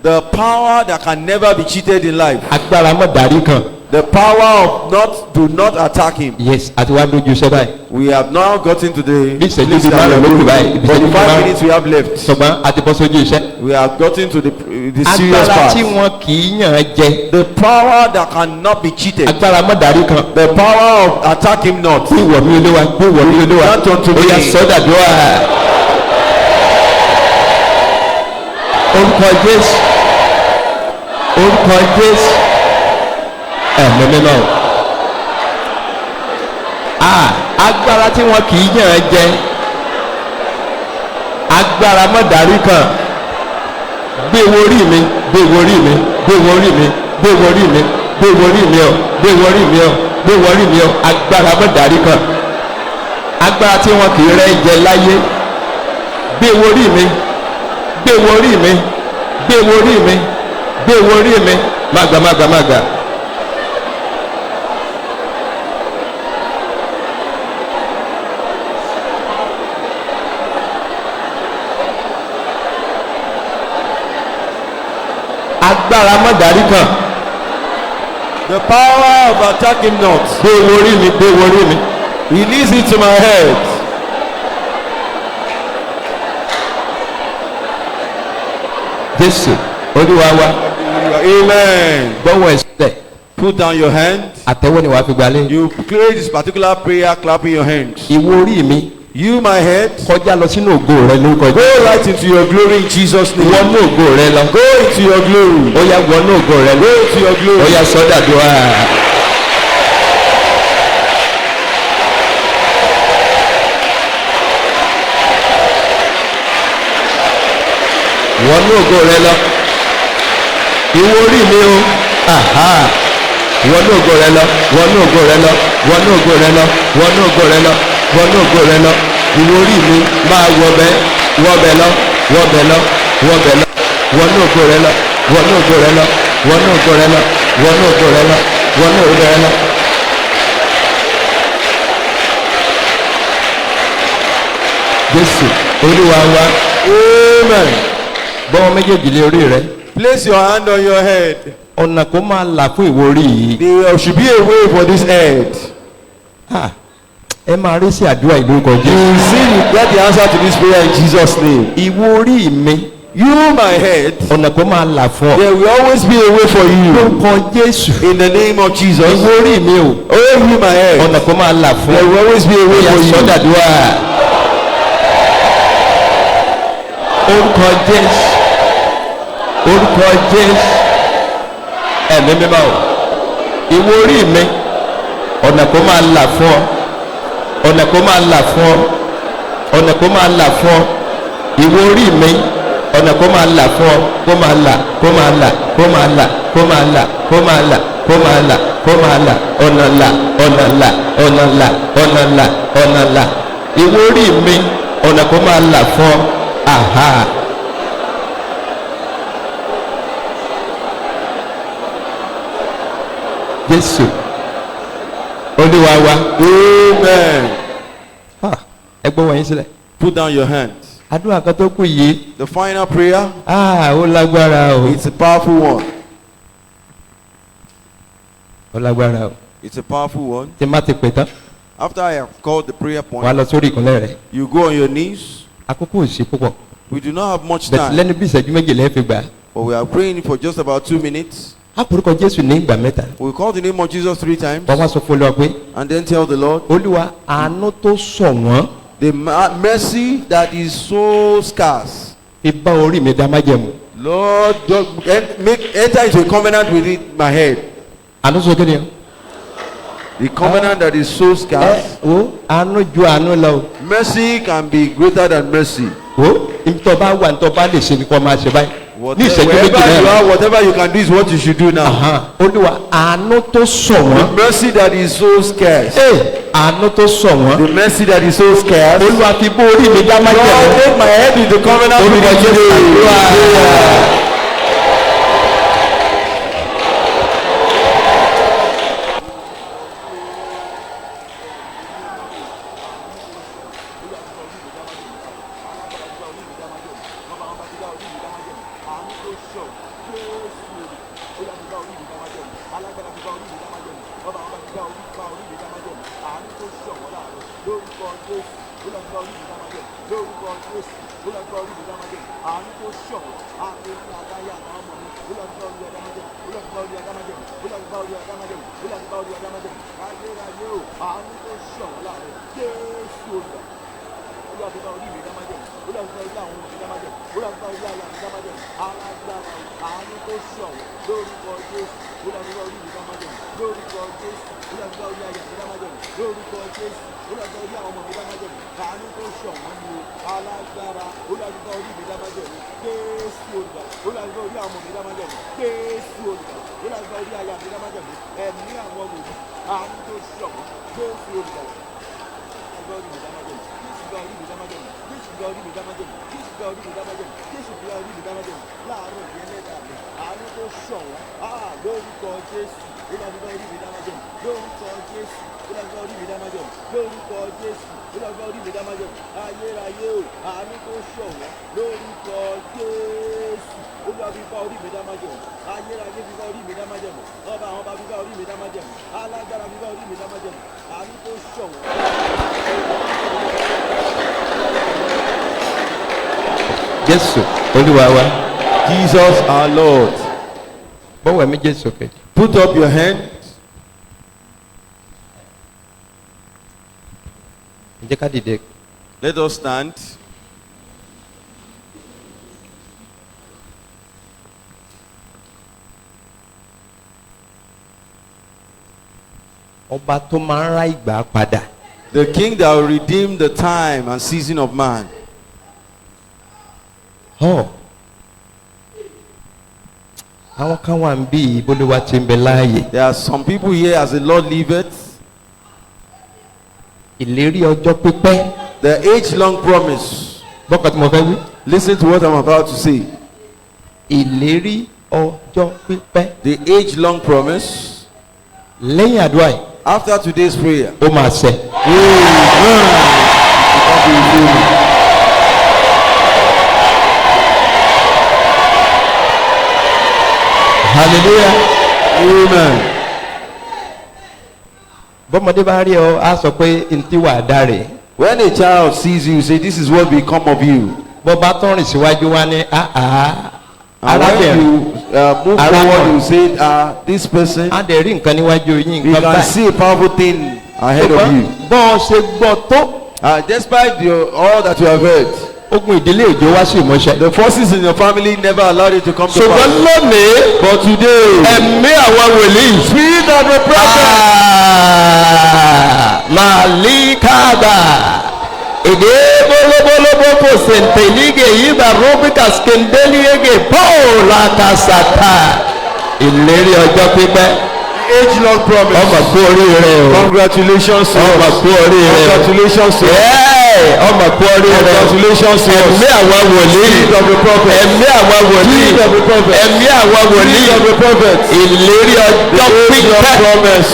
Speaker 1: The power that can never be cheated in life.
Speaker 2: Agbára mọ̀ dárí kan.
Speaker 1: The power of do not attack him.
Speaker 2: Yes, àti wá dojú iṣẹ́ báyìí.
Speaker 1: We have now gotten to the
Speaker 2: Bí ìṣẹ́jú
Speaker 1: place
Speaker 2: bíi
Speaker 1: that we
Speaker 2: márùn-ún ló kù
Speaker 1: are
Speaker 2: báyìí.
Speaker 1: doing.
Speaker 2: Bí ìṣẹ́jú bíi
Speaker 1: 45
Speaker 2: márùn-ún.
Speaker 1: minutes we have left.
Speaker 2: Ṣùgbọ́n àti bọ́ sójú iṣẹ́.
Speaker 1: We have gotten to the serious
Speaker 2: Agbára tí
Speaker 1: part.
Speaker 2: wọn kì í yàn jẹ.
Speaker 1: The power that cannot be cheated.
Speaker 2: Agbára mọ̀ dárí kan.
Speaker 1: The power of attack him not.
Speaker 2: Bí ìwọ̀ mi Olúwa, bí ìwọ̀ mi Olúwa.
Speaker 1: Grant unto
Speaker 2: Ó yá
Speaker 1: me.
Speaker 2: sọ́dà dúrà. Orúkọ Jésù. Orúkọ Jésù. Ẹ̀mí mímọ́ o. Agbára tí wọn kì í yàn jẹ. Agbára mọ̀ dárí kan. Gbé wo orí mi, gbé wo orí mi, gbé wo orí mi, gbé wo orí mi, gbé wo orí mi o, gbé wo orí mi o, gbé wo orí mi o. Agbára mọ̀ dárí kan. Agbára tí wọn kì í rẹ́ jẹ láyé. Gbé wo orí mi, gbé wo orí mi, gbé wo orí mi, gbé wo orí mi. Mága mága mága. Agbára mọ̀ dárí kan.
Speaker 1: The power of attack him not.
Speaker 2: Gbé wo orí mi, gbé wo orí mi.
Speaker 1: Release it to my head.
Speaker 2: Jésù Olúwa wa.
Speaker 1: Amen.
Speaker 2: Gbọ́wọ́ ẹ̀ sílẹ̀.
Speaker 1: Put down your hand.
Speaker 2: Àtẹ́wọ́ ni wàá fi gbalẹ̀.
Speaker 1: You pray this particular prayer, clapping your hands.
Speaker 2: Ìwọ orí mi.
Speaker 1: You, my head,
Speaker 2: Kọjá lọ sínú ògo rẹ lórúkọ
Speaker 1: go right into your glory in Jesus' name.
Speaker 2: Wọnú ògo rẹ lọ.
Speaker 1: Go into your glory.
Speaker 2: Ó yá wọnú ògo rẹ lọ.
Speaker 1: Go into your glory.
Speaker 2: Ó yá sọ́dàdúrà. Wọnú ògo rẹ lọ. Ìwọ orí mi o. Wọnú ògo rẹ lọ. Wọnú ògo rẹ lọ. Wọnú ògo rẹ lọ. Wọnú ògo rẹ lọ. Wọnú ògo rẹ lọ. Ìwọ orí mi máa wọbẹ̀ wọbẹ̀ lọ wọbẹ̀ lọ wọbẹ̀ lọ. Wọnú ògo rẹ lọ. Wọnú ògo rẹ lọ. Wọnú ògo rẹ lọ. Wọnú ògo rẹ lọ. Wọnú ògo rẹ lọ. Jésù Olúwa wa.
Speaker 1: Amen.
Speaker 2: Bọ́wọ́ méjèèjì lé orí rẹ.
Speaker 1: Place your hand on your head.
Speaker 2: Ọ̀nà kó máa là fún ìwọ orí yìí.
Speaker 1: There should be a way for this head.
Speaker 2: Ẹ máa rí sí àdúrà ìlórúkọ
Speaker 1: You
Speaker 2: Jésù.
Speaker 1: will see you get the answer to this prayer in Jesus' name.
Speaker 2: Ìwọ orí mi.
Speaker 1: You, my head,
Speaker 2: Ọ̀nà kó máa là fún ọ.
Speaker 1: there will always be a way for you.
Speaker 2: Lórúkọ Jésù.
Speaker 1: In the name of Jesus.
Speaker 2: Ìwọ orí mi o.
Speaker 1: Oh, you, my head,
Speaker 2: Ọ̀nà kó máa là fún
Speaker 1: there
Speaker 2: ọ.
Speaker 1: will always be a way
Speaker 2: Ìyá
Speaker 1: for you.
Speaker 2: sọ́dàdúrà. Orúkọ Jésù. Orúkọ Jésù. Ẹ̀mí mímọ́ o. Ìwọ orí mi. Ọ̀nà kó máa là fún ọ. Ọ̀nà kó máa là fún ọ. Ọ̀nà kó máa là fún ọ. Ìwọ orí mi. Ọ̀nà kó máa là fún ọ. Kó máa là. Kó máa là. Kó máa là. Kó máa là. Kó máa là. Kó máa là. Kó máa là. Ọ̀nà là. Ọ̀nà là. Ọ̀nà là. Ọ̀nà là. Ọ̀nà là. Ìwọ orí mi. Ọ̀nà kó máa là fún ọ. Aha. Jésù Olúwa wa.
Speaker 1: Amen.
Speaker 2: Ẹ gbọ́ wọ̀nyí sílẹ̀.
Speaker 1: Put down your hands.
Speaker 2: Àdúrà kan tó kù yìí.
Speaker 1: The final prayer,
Speaker 2: Ó lágbára o.
Speaker 1: it's a powerful one.
Speaker 2: Ó lágbára o.
Speaker 1: It's a powerful one.
Speaker 2: Tí má ti pè tán,
Speaker 1: After I have called the prayer
Speaker 2: wàá
Speaker 1: point,
Speaker 2: lọ sórí ìkúnlẹ̀ rẹ̀.
Speaker 1: you go on your knees.
Speaker 2: Àkókò ò sí púpọ̀.
Speaker 1: We do not have much
Speaker 2: Bẹ̀tì
Speaker 1: time,
Speaker 2: lẹ́nu bí ìṣẹ́jú méjì lẹ́ẹ̀ fi gbà.
Speaker 1: but we are praying for just about 2 minutes.
Speaker 2: Á porúkọ Jésù ní ìgbà mẹ́ta.
Speaker 1: We call the name of Jesus 3 times
Speaker 2: Wọ́n wá sọ fún Olúwa pé,
Speaker 1: and then tell the Lord,
Speaker 2: Olúwa àánú tó sọ̀ wọ́n
Speaker 1: the mercy that is so scarce.
Speaker 2: fi bá orí mi dá májẹ̀mú.
Speaker 1: Lord, just enter into a covenant with it, my head.
Speaker 2: Àánú sọ kéde o.
Speaker 1: The covenant that is so scarce.
Speaker 2: Àánú ju àánú lọ o.
Speaker 1: Mercy can be greater than mercy.
Speaker 2: Ntọ́ bá wà ntọ́ bá lè ṣe ni kò máa ṣe báyìí. Ní ìṣẹ́jú méjì
Speaker 1: Wherever you
Speaker 2: náà.
Speaker 1: are, whatever you can do is what you should do now.
Speaker 2: Olúwa àánú tó sọ̀
Speaker 1: The
Speaker 2: wọ́n.
Speaker 1: mercy that is so scarce.
Speaker 2: Àánú tó sọ̀ wọ́n.
Speaker 1: The mercy that is so scarce.
Speaker 2: Olúwa fi bó orí mi dá
Speaker 1: Lord,
Speaker 2: májẹ̀mú.
Speaker 1: take my head into covenant with
Speaker 2: Olúwa
Speaker 1: you
Speaker 2: Jésù
Speaker 1: today.
Speaker 2: àdúrà. Jésù Olúwa wa.
Speaker 1: Jesus our Lord.
Speaker 2: bọ́wọ́ ẹ̀ méjèèjì sókè.
Speaker 1: Put up your hand.
Speaker 2: ǹjẹ́ ká dìde.
Speaker 1: Let us stand.
Speaker 2: ọba tó máa ń ra ìgbà padà.
Speaker 1: The king that will redeem the time and season of man.
Speaker 2: àwọn kan wà ń bí ìbólúwa ti ń bẹ láàyè.
Speaker 1: There are some people here as the Lord liveth.
Speaker 2: ìlérí ọjọ́ pípẹ́.
Speaker 1: The age-long promise.
Speaker 2: bọ́kọ̀ tí mo fẹ́ wí.
Speaker 1: Listen to what I'm about to say.
Speaker 2: ìlérí ọjọ́ pípẹ́.
Speaker 1: The age-long promise.
Speaker 2: lẹ́yìn àdúrà yìí.
Speaker 1: After today's prayer.
Speaker 2: ó máa ṣẹ. hallelujah.
Speaker 1: Amen.
Speaker 2: bọ́mọdé bá rí ọ á sọ pé ntí wà á dáre.
Speaker 1: When a child sees you, say, this is what will become of you.
Speaker 2: bọ́ bá tún rìn síwájú wá ní
Speaker 1: And when
Speaker 2: arábìnrin.
Speaker 1: you move forward, you say, this person,
Speaker 2: á dẹ̀ rí nǹkan níwájú yín
Speaker 1: you
Speaker 2: nǹkan
Speaker 1: can
Speaker 2: báyìí.
Speaker 1: see a powerful thing ahead of you.
Speaker 2: bọ́ ọ ṣe gbọ́ tó.
Speaker 1: Despite all that you have heard,
Speaker 2: ogun ìdílé òjò wá sí ìmúṣẹ.
Speaker 1: the forces in your family never allowed it to come to
Speaker 2: ṣùgbọ́n
Speaker 1: pass.
Speaker 2: lónìí.
Speaker 1: But today,
Speaker 2: ẹ̀mí àwọn wòlíì.
Speaker 1: Spirit of the prophet,
Speaker 2: Malikaba. Ege bolobolobo ko sentelige yiba robita skendeliege Paula kasata. ìlérí ọjọ́ pípẹ́.
Speaker 1: age-long promise.
Speaker 2: ọmọ kú oríire o.
Speaker 1: Congratulations to
Speaker 2: ọmọ
Speaker 1: us.
Speaker 2: kú oríire.
Speaker 1: Congratulations to us.
Speaker 2: ọmọ kú oríire.
Speaker 1: Congratulations to us.
Speaker 2: ẹ̀mí àwọn wòlíì.
Speaker 1: Spirit of the prophet.
Speaker 2: ẹ̀mí àwọn wòlíì.
Speaker 1: Spirit of the prophet.
Speaker 2: ẹ̀mí àwọn wòlíì.
Speaker 1: Spirit of the prophet.
Speaker 2: ìlérí ọjọ́
Speaker 1: Age-long
Speaker 2: pípẹ́.
Speaker 1: promise.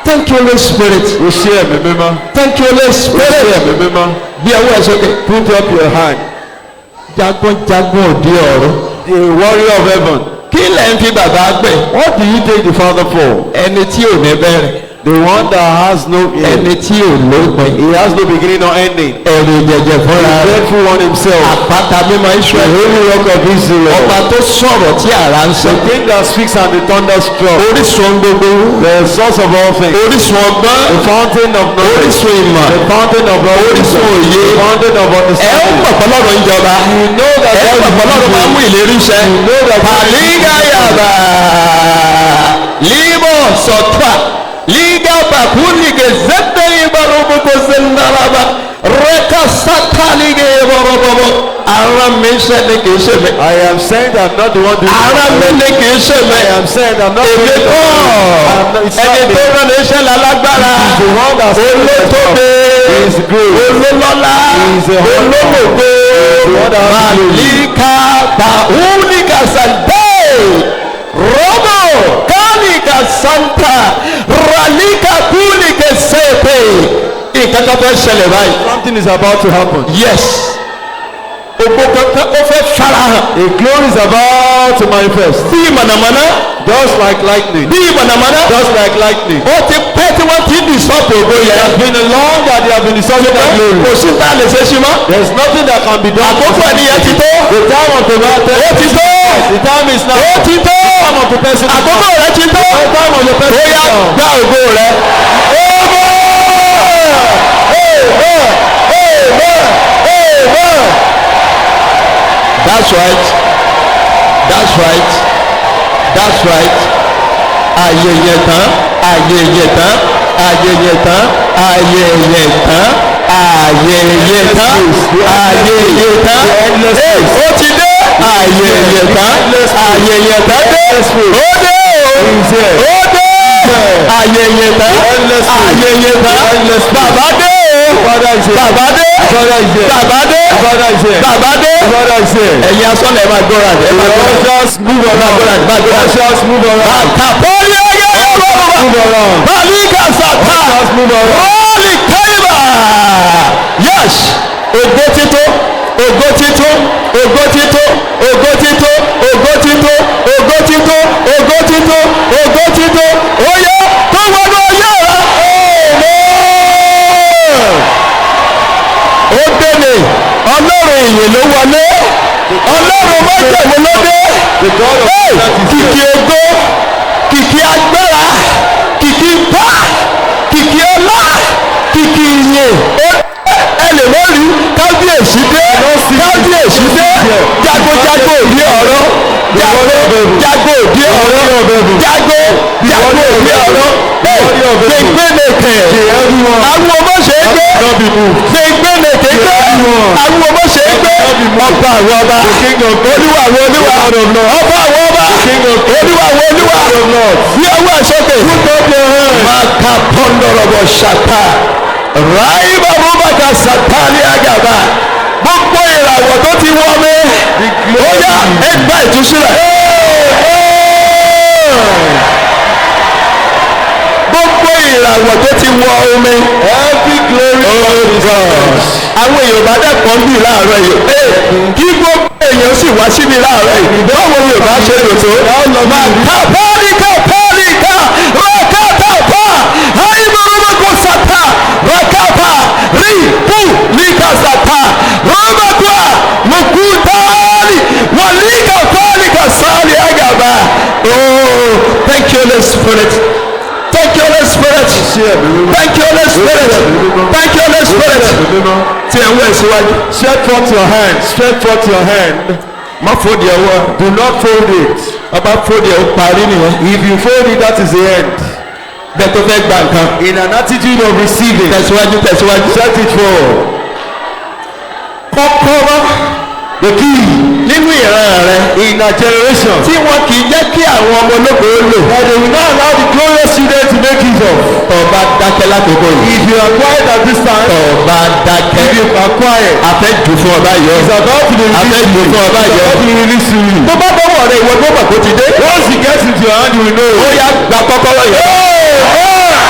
Speaker 2: Thank you Holy Spirit.
Speaker 1: O ṣe ẹ̀mí mímọ́.
Speaker 2: Thank you Holy
Speaker 1: O ṣe
Speaker 2: Spirit.
Speaker 1: ẹ̀mí mímọ́.
Speaker 2: bí ọwọ́ ẹ̀ sókè.
Speaker 1: Put up your hand.
Speaker 2: jagunjagun òde ọ̀run.
Speaker 1: The warrior of heaven.
Speaker 2: kí lẹ̀ ń fi bàbá gbẹ̀.
Speaker 1: What do you take the Father for?
Speaker 2: ẹni tí ò ní bẹ̀rẹ̀.
Speaker 1: The one that has no end.
Speaker 2: ẹni tí ò lópin.
Speaker 1: He has no beginning nor ending.
Speaker 2: ẹ̀rù jẹ̀jẹ̀
Speaker 1: The
Speaker 2: fúnra rẹ̀.
Speaker 1: dreadful one himself.
Speaker 2: àpáta mímọ́
Speaker 1: The
Speaker 2: Ísírẹ́lì.
Speaker 1: holy rock of Israel.
Speaker 2: ọba tó sọ̀rọ̀ tí àrá ń sọ.
Speaker 1: The king that speaks and the thunder struck.
Speaker 2: orísun gbogbo.
Speaker 1: The source of all things.
Speaker 2: orísun ọgbọ́n.
Speaker 1: The fountain of knowledge.
Speaker 2: orísun ìmọ̀.
Speaker 1: The fountain of
Speaker 2: Orísun
Speaker 1: wisdom.
Speaker 2: òye.
Speaker 1: The fountain of
Speaker 2: ẹ ó
Speaker 1: understanding.
Speaker 2: pọ̀pọ̀ lọ́rọ̀ ń jọba.
Speaker 1: You know that
Speaker 2: ẹ ó
Speaker 1: God is
Speaker 2: pọ̀pọ̀ lọ́rọ̀ máa ń mú ìlérí iṣẹ́.
Speaker 1: You know that God is
Speaker 2: pàlígà yàrá límọ̀ sọ̀tà lígà bàkúlìgè zẹ́tẹ̀ ìbároboko sẹ́ńdàlábà rẹ́kà sátálígè ìbároboko. ara mi ń ṣe ni kì í ṣe mi.
Speaker 1: I am saying that I'm not the one doing
Speaker 2: ara mi ni kì í ṣe mi.
Speaker 1: I am saying that I'm not
Speaker 2: èmi
Speaker 1: doing
Speaker 2: kọ́
Speaker 1: it's not
Speaker 2: ẹni
Speaker 1: me.
Speaker 2: tó rán ní iṣẹ́ lálágbára
Speaker 1: He's the one that
Speaker 2: olótóbe
Speaker 1: He is great.
Speaker 2: olólọ́lá
Speaker 1: He is a honor.
Speaker 2: olólògbé
Speaker 1: the one that has the glory.
Speaker 2: màlíkà bàhúnìkà sàndé rọ́bò kánìkà santa ràlíkà kúnìkà sèpè. nǹkan kan fẹ́ ṣẹlẹ̀ báyìí.
Speaker 1: Something is about to happen.
Speaker 2: yes ògbó kankan ó fẹ́ farahàn.
Speaker 1: A glory is about to manifest.
Speaker 2: bí mànàmáná
Speaker 1: Just like lightning.
Speaker 2: bí mànàmáná.
Speaker 1: Just like lightning.
Speaker 2: ó ti pẹ́ tí wọ́n ti dì sọ́ọ̀pù ògbó
Speaker 1: It
Speaker 2: yẹn.
Speaker 1: has been a long that they have been deciding that glory.
Speaker 2: kò sí tá a lè ṣe sí mọ́.
Speaker 1: There is nothing that can be done.
Speaker 2: àkókò ẹnìyẹn ti tó.
Speaker 1: The time of the man.
Speaker 2: ó ti tó.
Speaker 1: The time is now.
Speaker 2: ó ti tó.
Speaker 1: The time of the person. is
Speaker 2: àkókò
Speaker 1: now.
Speaker 2: rẹ ti tó.
Speaker 1: The time of the person.
Speaker 2: ó
Speaker 1: is
Speaker 2: yá
Speaker 1: now.
Speaker 2: gba ògbó rẹ. That's right. That's right. That's right. Ayẹyẹ tán. Ayẹyẹ tán. Ayẹyẹ tán. Ayẹyẹ tán. Ayẹyẹ tán. Ayẹyẹ tán. Ó ti dé. Ayẹyẹ tán. Ayẹyẹ tán dé. Ó dé o. Ó dé. Ayẹyẹ tán. Ayẹyẹ tán. Bàbá dé o. Bàbá dé. Bàbá dé. Bàbá dé. Ẹ̀yin asọ́nà ẹ̀ máa gbọ́ra ẹ̀ máa gbọ́ra.
Speaker 1: Just move around. Just move around.
Speaker 2: Àkàpọ̀lì ẹ̀yẹ
Speaker 1: Move around.
Speaker 2: Bàlíkà sàtà.
Speaker 1: Just move around.
Speaker 2: Rọ́ọ̀lì kẹ́rìbà. Yes, ògo tító, ògo tító, ògo tító, ògo tító, ògo tító, ògo tító, ògo tító, ògo tító. Oyè tó wọnú oyè rẹ̀. Ó délé, ọlọ́run ìyè ló wọlé. ọlọ́run májẹ̀mú lóde kìkì ògo kìkì agbára kìkì ipá kìkì ọlá kìkì ìyìn ẹlẹ́mọ̀rí kábíyèsí dé kábíyèsí dé jagojago òbí ọ̀rọ̀ jago òbí ọ̀rọ̀ jago òbí ọ̀rọ̀ gbẹgbẹlẹkẹ àwọn ọmọ ṣe é gbé gbẹgbẹlẹkẹ gbé àwọn ọmọ ṣe é gbé ọba àwọn ọba olúwa àwọn olúwa ọba àwọn ọba olúwa àwọn olúwa bí ọwọ́ àṣọkè maka pọ́ndọ̀rọ̀bọ̀ ṣàtà ráyìnbá bùbàkà sàtàlì àgàbà gbogbo ìràwọ̀ tó ti wọ́ mi ó yá ẹgbẹ́ ìtúsílẹ̀. gbogbo ìràwọ̀ tó ti wọ omi. every glory of God. àwọn èèyàn bá dẹ́kọ̀ ń bì láàárọ̀ yìí. kí gbogbo èèyàn sì wá síbi láàárọ̀ yìí. báwo ni yorùbá ṣe lò tó. màkà pálíkà pálíkà rákàtà pa àìmọ̀rọ̀mọ̀kọ̀ sàtà rákàtà rí pù líkà sàtà rọ́mọ̀kọ̀ mùkútàálì wàlíkà pálíkà sáálì àgàbà. oh thank you Holy Spirit. Thank you, Holy Spirit. Thank you, Holy Spirit. Thank you, Holy Spirit. Tí ẹ̀ ń wẹ̀ síwájú. Stretch forth your hand. Stretch forth your hand. Má fold your word. Do not fold it. Ọba fold it, ó parí nìyẹn. If you fold it, that is the end. Bẹ́ẹ̀ tó fẹ́ gba nǹkan. In an attitude of receiving. Tẹ̀síwájú tẹ̀síwájú. Set it forward. Kọ́kọ́rọ́. The key. Nínú ìran rẹ. In a generation. Tí wọn kì í jẹ́ kí àwọn ọmọ ológo lò. But they will not allow the glorious children to make use of. Tọba dákẹ́ lákòókò yìí. If you are quiet at this time. Tọba dákẹ́. If you are quiet. A fẹ́ jù fún ọba yọ. It's about to be released. A fẹ́ jù fún ọba yọ. It's about to be released to you. Tó bá bọ́wọ́ rẹ ìwọ tó mọ̀ kó ti dé. Once he gets into your hand you will know. Ó yá gba kọ́kọ́rọ́ yẹn.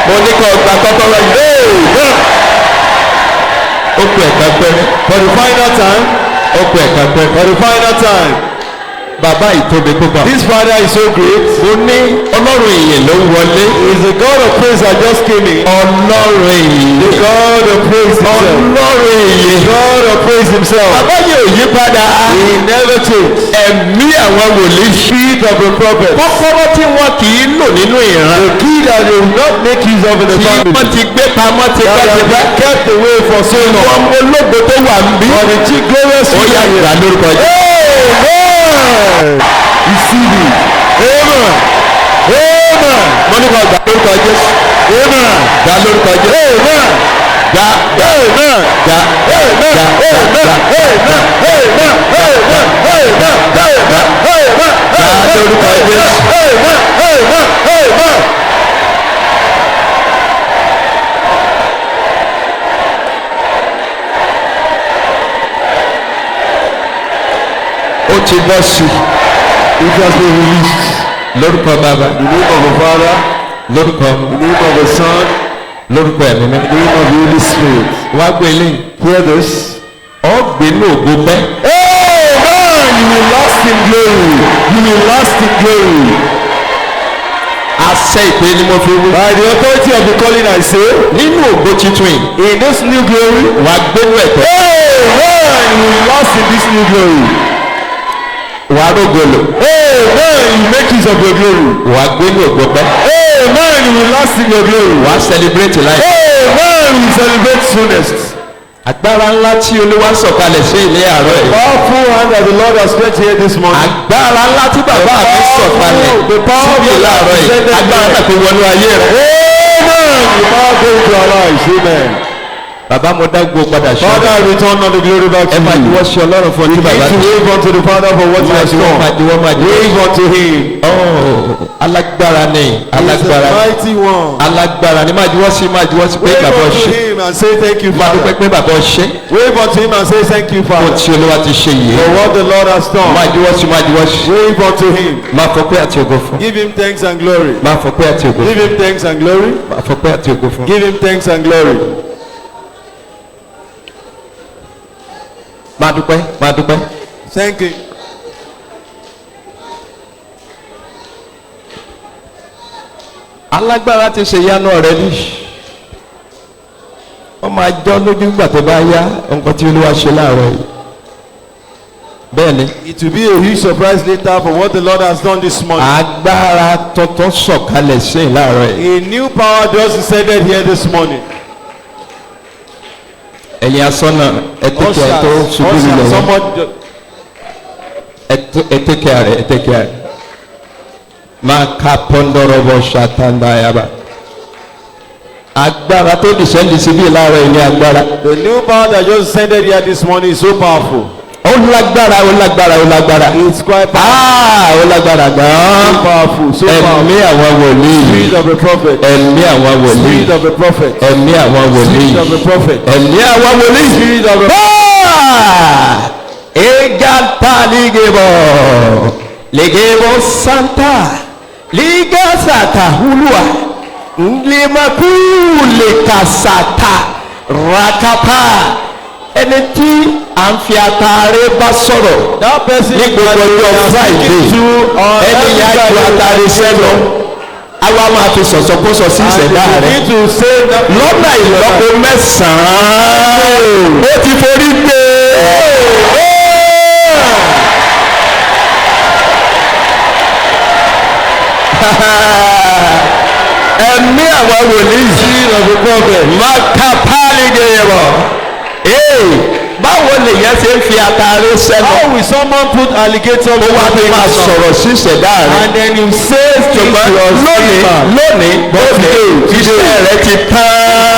Speaker 2: mo ní kọ́ gba kọ́kọ́rọ́ yìí. ó kú ẹ̀ka pẹ́rẹ́. for the final time. ó kú ẹ̀ka pẹ́rẹ́. for the final time. bàbá ìtóbi púpọ̀. this father is so great. mo ní ọlọ́run ìyìn ló ń wọlé. he is the God of praise that just came in. ọlọ́run ìyìn. the God of praise himself. ọlọ́run ìyìn. God of praise himself. bàbá yóò yí padà. he never change. ẹ̀mí àwọn wòlíì. spirit of the prophet. kọ́kọ́rọ́ tí wọn kì í lò nínú ìran. the key that they will not make use of in the family. tí wọ́n ti gbé pamọ́ ti pẹ́ ti pẹ́. kept away for so long. ọmọ ológo tó wà ń bí. for the chief glorious. ó yà gbà lórúkọ jẹ́. Receive it. Amen. Amen. Mo ní kọ́ gbà lórúkọ Jésù. Amen. Gbà lórúkọ Jésù. Amen. Gbà. Amen. Gbà. Amen. Gbà. Amen. Amen. Amen. Amen. Amen. Amen. Gbà lórúkọ Jésù. Amen. Amen. Amen. Ó ti bọ́ sí i. It has been released. Lórúkọ bàbá. The name of the Father. Lórúkọ. The name of the Son. Lórúkọ ẹ̀mí mi. The name of the Holy Spirit. Wá gbé ilé. Hear this. Ọ gbé ní ògo pẹ́. Amen. You will last in glory. You will last in glory. Àṣẹ ìpè ni mo fi wí. By the authority of the calling I say. Nínú ògo titun yìí. In this new glory. Wà gbénú ẹ̀tọ́. Amen. You will last in this new glory. Wà á rògbòlò. Amen. You make use of your glory. Wà á gbé ní ògbó pẹ́. Amen. You will last in your glory. Wà á celebrate life. Amen. You celebrate soonest. Agbára ńlá tí Olúwa sọ̀kalẹ̀ sí ilé àárọ̀ yìí. Powerful hand that the Lord has stretched here this morning. Agbára ńlá tí bàbá mi sọ̀kalẹ̀ sí ilé àárọ̀ yìí. Agbára náà kò wọnú ayé rẹ̀. Amen. The power go into our lives. Amen. Bàbá mo dá gbogbo padà ṣe. Father, I return all the glory back to you. Ẹ máa diwọ́ sí Ọlọ́run fún ọtí bàbá. We need to wave unto the Father for what he has done. Wave unto him. Oh, alágbára ni. Alágbára ni. He is the mighty one. Alágbára ni. Máa diwọ́ sí pé bàbá ṣe. Wave unto him and say thank you, Father. Máa dúpẹ́ pé bàbá ṣe. Wave unto him and say thank you, Father. Mo ti Olúwa ti ṣe yìí. For what the Lord has done. Máa diwọ́ sí. Wave unto him. Máa fọpẹ́ àti ògo fún. Give him thanks and glory. Máa fọpẹ́ àti ògo fún. Give him thanks and glory. Máa fọpẹ́ àti ògo fún. Give him thanks and glory. Máa dúpẹ́. Thank you. alágbára ti ṣe ìyanu rẹ ní wọ́n máa jọ́ lójú nígbà tó bá yá nǹkan tí Olúwa ṣe láàárọ̀ yìí bẹ́ẹ̀ ni.
Speaker 1: It will be a huge surprise later for what the Lord has done this morning.
Speaker 2: agbára tuntun sọ̀kalẹ̀ sí i láàárọ̀ yìí.
Speaker 1: A new power just descended here this morning.
Speaker 2: ẹ̀yin asọ́nà ẹ̀tẹ́kẹ̀ tó ṣubú
Speaker 1: Ushers,
Speaker 2: lulẹ̀
Speaker 1: somebody
Speaker 2: ẹ̀tẹ́kẹ̀ rẹ̀ máa ka pọ́ndọ́rọ́bọ̀ ṣàtàndàyàbá. agbára tó dìsẹ́ndì síbí láàárọ̀ yìí ní agbára.
Speaker 1: the new power that just descended here this morning is so powerful.
Speaker 2: ó lágbára.
Speaker 1: It's quite powerful.
Speaker 2: ó lágbára
Speaker 1: So
Speaker 2: gan-an.
Speaker 1: powerful. So
Speaker 2: ẹ̀mí
Speaker 1: powerful.
Speaker 2: àwọn wòlíì.
Speaker 1: Spirit of the prophet.
Speaker 2: ẹ̀mí àwọn wòlíì.
Speaker 1: Spirit of the prophet.
Speaker 2: ẹ̀mí àwọn wòlíì.
Speaker 1: Spirit of the prophet.
Speaker 2: ẹ̀mí àwọn wòlíì.
Speaker 1: Spirit of the
Speaker 2: egata ligebo santa liga sata hulua nglimakule kasata rakapa ẹni tí à ń fi àtàrẹ bá sọ̀rọ̀
Speaker 1: That person
Speaker 2: ní gbogbo ọjọ́ Friday ẹni yà ju àtàrẹ sẹ́nu àwa máa fi sọ̀sọ̀kósọ sí ìṣẹ̀dá rẹ̀ lọ́nà ìlọ́po mẹ́sàn-án ó ti forí gbé ẹ̀mí àwọn wòlíì makapali gẹ̀yẹ̀bọ̀ báwo lè yẹn ṣe ń fi àtàrí sẹ́nu.
Speaker 1: How will someone put alligator
Speaker 2: ó wá fi máa sọ̀rọ̀ sí ìṣẹ̀dá rẹ̀.
Speaker 1: and then you say
Speaker 2: ṣùgbọ́n lónìí iṣẹ́ rẹ̀ ti tán.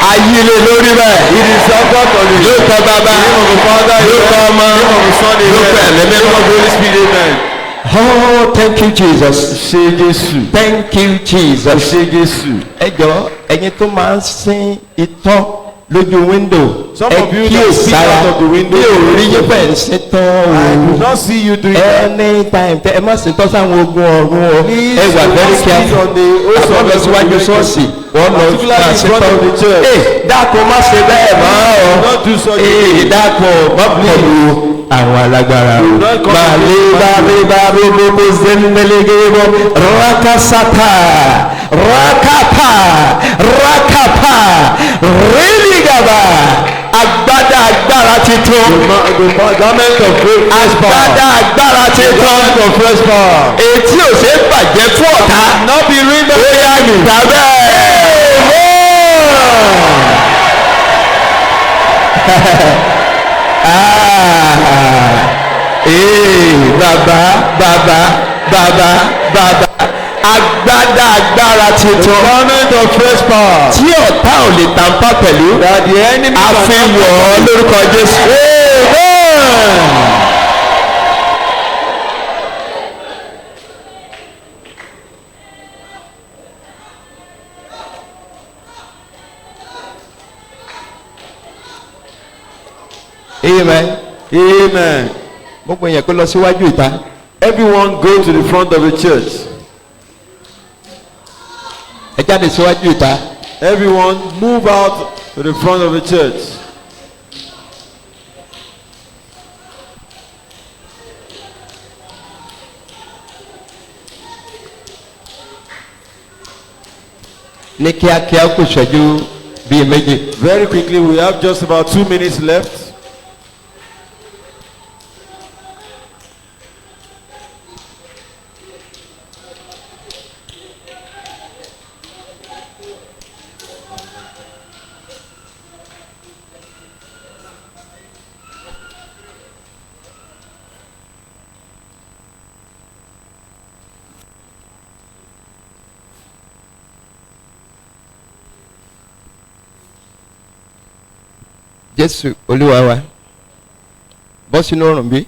Speaker 2: ayílẹ̀ lórí bẹ́ẹ̀.
Speaker 1: it is about on the
Speaker 2: yóò kọ́ bàbá yóò kọ́ ọmọ yóò kọ́ ẹ̀mí mímọ́. Oh, thank you, Jesus.
Speaker 1: ṣe Jésù.
Speaker 2: Thank you, Jesus.
Speaker 1: ṣe Jésù.
Speaker 2: ẹ jọ̀ọ́ ẹ̀yin tó máa ń sin itọ́ lójú wíńdò
Speaker 1: Some
Speaker 2: ẹ
Speaker 1: of you that
Speaker 2: kíyè
Speaker 1: speak
Speaker 2: sára
Speaker 1: out of the window.
Speaker 2: bí ò rí yín bẹ́ẹ̀ ń sin tán
Speaker 1: I do
Speaker 2: o.
Speaker 1: not see you doing that.
Speaker 2: Anytime tẹ ẹ má sin tọ́ sáwọn ogun ọ̀run o
Speaker 1: Please,
Speaker 2: ẹ wà
Speaker 1: do
Speaker 2: very
Speaker 1: not speak
Speaker 2: careful.
Speaker 1: on the host of
Speaker 2: àwọn lọ síwájú
Speaker 1: heaven.
Speaker 2: ṣọ́ọ̀ṣì wọ́n lọ
Speaker 1: Particularly
Speaker 2: máa
Speaker 1: in
Speaker 2: sin
Speaker 1: front
Speaker 2: tán.
Speaker 1: of the church.
Speaker 2: Dákun má ṣe bẹ́ẹ̀ mọ́ o.
Speaker 1: Do not do such a thing.
Speaker 2: Dákun má pọ̀lú àwọn alágbára o.
Speaker 1: not come
Speaker 2: Máa lé bá robobo zembelégébọ̀ rakasata rakapa rakapa ríligaba agbada agbára titun.
Speaker 1: The garment of fresh power.
Speaker 2: Agbada agbára
Speaker 1: The
Speaker 2: titun.
Speaker 1: garment of fresh power.
Speaker 2: Etí ò ṣe é bàjẹ́ fún ọ̀tá.
Speaker 1: Not be ring
Speaker 2: Ó yá gbà bẹ́ẹ̀. Bàbá agbada agbára titun.
Speaker 1: Garment of fresh power.
Speaker 2: Tí ọ̀tá ò lè tàǹpà pẹ̀lú.
Speaker 1: That the enemy
Speaker 2: Àfihàn lórúkọ Jésù. Amen.
Speaker 1: Amen.
Speaker 2: Gbogbo yẹn kó lọ síwájú ìta.
Speaker 1: Everyone go to the front of the church.
Speaker 2: Ẹ jáde síwájú ìta.
Speaker 1: Everyone move out to the front of the church.
Speaker 2: Ní kíákíá kù ṣẹ́jú bíi méjì.
Speaker 1: Very quickly, we have just about 2 minutes left.
Speaker 2: Jésù Olúwa wa bọ́ sínú ọ̀rùn bí.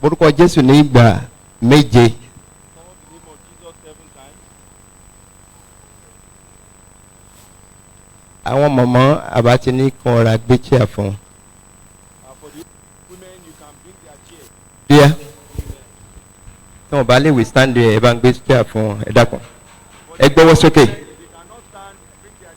Speaker 2: Orúkọ Jésù ní ìgbà méje. Àwọn mọ̀mọ́ àbá ti ní kan ra gbé chair fún un. Bíyá tí wọ́n bá lè withstand ẹ̀ bá ń gbé chair fún ẹ dákun ẹ gbọ́wọ́ sókè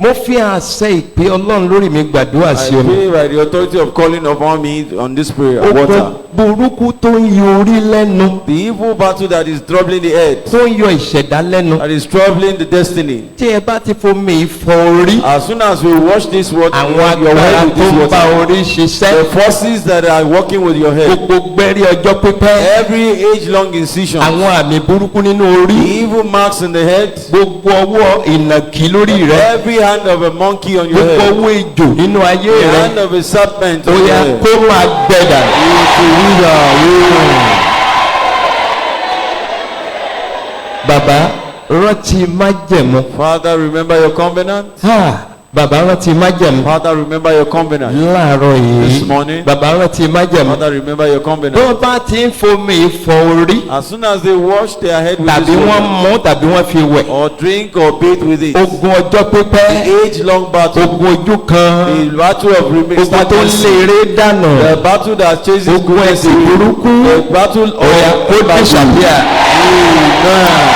Speaker 2: mo fi àṣẹ ìpè ọlọ́run lórí mi gbàdúrà
Speaker 1: I
Speaker 2: sí omi.
Speaker 1: pray by the authority of calling upon me on this prayer
Speaker 2: ogun
Speaker 1: water.
Speaker 2: burúkú tó ń yọ orí lẹ́nu,
Speaker 1: The evil battle that is troubling the earth,
Speaker 2: tó ń yọ ìṣẹ̀dá lẹ́nu.
Speaker 1: that is troubling the destiny.
Speaker 2: tí ẹ bá ti fomi ìfọ orí,
Speaker 1: As soon as we wash this water,
Speaker 2: àwọn
Speaker 1: your
Speaker 2: agbára
Speaker 1: head with
Speaker 2: tó
Speaker 1: this
Speaker 2: ń bá
Speaker 1: water,
Speaker 2: orí
Speaker 1: the
Speaker 2: ṣiṣẹ́,
Speaker 1: forces that are working with your head,
Speaker 2: gbogbo gbẹ́rí ọjọ́ pípẹ́,
Speaker 1: every age-long incision,
Speaker 2: àwọn àmì burúkú nínú
Speaker 1: the
Speaker 2: orí,
Speaker 1: evil marks in the head,
Speaker 2: gbogbo ọwọ́ ìnàkí lórí rẹ,
Speaker 1: every hand of a monkey on your
Speaker 2: gbogbo
Speaker 1: head,
Speaker 2: ọwọ́ ejò nínú ayé
Speaker 1: the
Speaker 2: rẹ,
Speaker 1: hand of a serpent
Speaker 2: ó
Speaker 1: on your
Speaker 2: yá
Speaker 1: head.
Speaker 2: kó máa gbẹ̀dà. Bàbá rántí májẹ̀mú.
Speaker 1: Father, remember your covenant.
Speaker 2: Bàbá rántí májẹ̀mú.
Speaker 1: Father, remember your covenant.
Speaker 2: Láàárọ̀ yìí,
Speaker 1: This morning.
Speaker 2: bàbá rántí májẹ̀mú.
Speaker 1: Father, remember your covenant.
Speaker 2: Bó bá ti ń fomi ìfọ orí,
Speaker 1: As soon as they wash their head with
Speaker 2: tàbí
Speaker 1: this
Speaker 2: wọ́n
Speaker 1: water,
Speaker 2: mú tàbí wọ́n fi wẹ̀,
Speaker 1: or drink or bathe with it,
Speaker 2: ogun ọjọ́ pípẹ́,
Speaker 1: age-long battle,
Speaker 2: ogun ojú kan,
Speaker 1: the battle of
Speaker 2: ogun tó ń lé eré dànù,
Speaker 1: the battle that chases
Speaker 2: ogun
Speaker 1: goodness
Speaker 2: ẹ̀sìn
Speaker 1: away,
Speaker 2: burúkú,
Speaker 1: the battle of
Speaker 2: ọ̀yà kó disappear.
Speaker 1: Amen.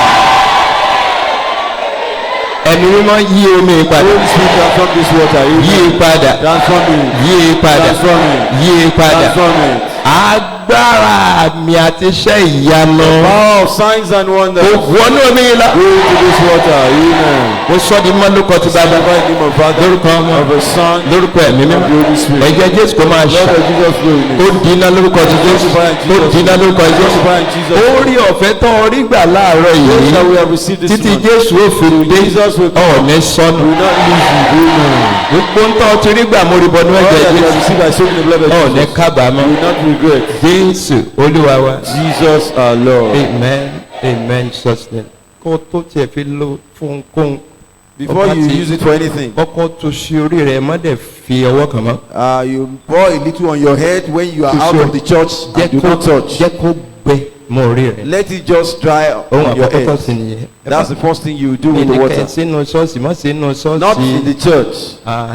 Speaker 2: Ẹ̀mí mímọ́ yí omi padà,
Speaker 1: Holy Spirit, transform this water.
Speaker 2: yí padà,
Speaker 1: Transform it.
Speaker 2: yí padà,
Speaker 1: Transform it.
Speaker 2: yí padà.
Speaker 1: Transform it.
Speaker 2: Agbára àmì àti iṣẹ́ ìyanu.
Speaker 1: Power of signs and wonders.
Speaker 2: Wọnú omi yìí lọ.
Speaker 1: Go into this water. Amen.
Speaker 2: Mo sọ di mọ́ lórúkọ ti bàbá,
Speaker 1: By the name of Father,
Speaker 2: lórúkọ ọmọ,
Speaker 1: of the Son,
Speaker 2: lórúkọ ẹ̀mí
Speaker 1: of the
Speaker 2: mímọ́.
Speaker 1: Holy Spirit.
Speaker 2: Ẹ̀jẹ̀ Jésù kò máa
Speaker 1: Lord
Speaker 2: ṣà.
Speaker 1: of Jesus, go in
Speaker 2: Ó
Speaker 1: it.
Speaker 2: dínà lórúkọ ti Jésù. Ó dínà lórúkọ Jésù.
Speaker 1: Justify in Jesus' name.
Speaker 2: Orí ọ̀fẹ́ tó orí gbà láàárọ̀
Speaker 1: Those that we
Speaker 2: yìí.
Speaker 1: have received this
Speaker 2: Títí
Speaker 1: morning,
Speaker 2: Jésù ó fi dé.
Speaker 1: Jesus will come.
Speaker 2: Ọ̀ọ́nì sọnù.
Speaker 1: We will not lose you. Amen.
Speaker 2: Gbogbo ń tọ́ ti rí gbà mo rí bọnú
Speaker 1: All
Speaker 2: ẹ̀jẹ̀
Speaker 1: that we have
Speaker 2: Jésù.
Speaker 1: received by soaking the blood of
Speaker 2: Ọ̀ọ́nì
Speaker 1: Jesus,
Speaker 2: kábàámọ̀.
Speaker 1: we will not regret.
Speaker 2: Jésù Olúwa wa.
Speaker 1: Jesus our Lord.
Speaker 2: Amen. Amen. Jesus name. Kó tó tiẹ̀ fi lo fún kóhun.
Speaker 1: Before you use it for anything,
Speaker 2: Kọ́kọ́ tó sí orí rẹ̀ má dẹ̀ fi ọwọ́ kàn mọ́.
Speaker 1: you pour a little on your head when you are
Speaker 2: To
Speaker 1: out
Speaker 2: show-
Speaker 1: of the church.
Speaker 2: Jẹ́
Speaker 1: Do
Speaker 2: kó
Speaker 1: not touch.
Speaker 2: jẹ́ kó gbẹ mọ́ orí rẹ̀.
Speaker 1: Let it just dry
Speaker 2: Ohun
Speaker 1: on your
Speaker 2: àkọ́kọ́ tó
Speaker 1: head.
Speaker 2: sì nìyẹn.
Speaker 1: That's the first thing you do with the
Speaker 2: Ẹnìkan
Speaker 1: water.
Speaker 2: sínú ṣọ́ọ̀ṣì má sínú
Speaker 1: Not in the
Speaker 2: ṣọ́ọ̀ṣì.
Speaker 1: church.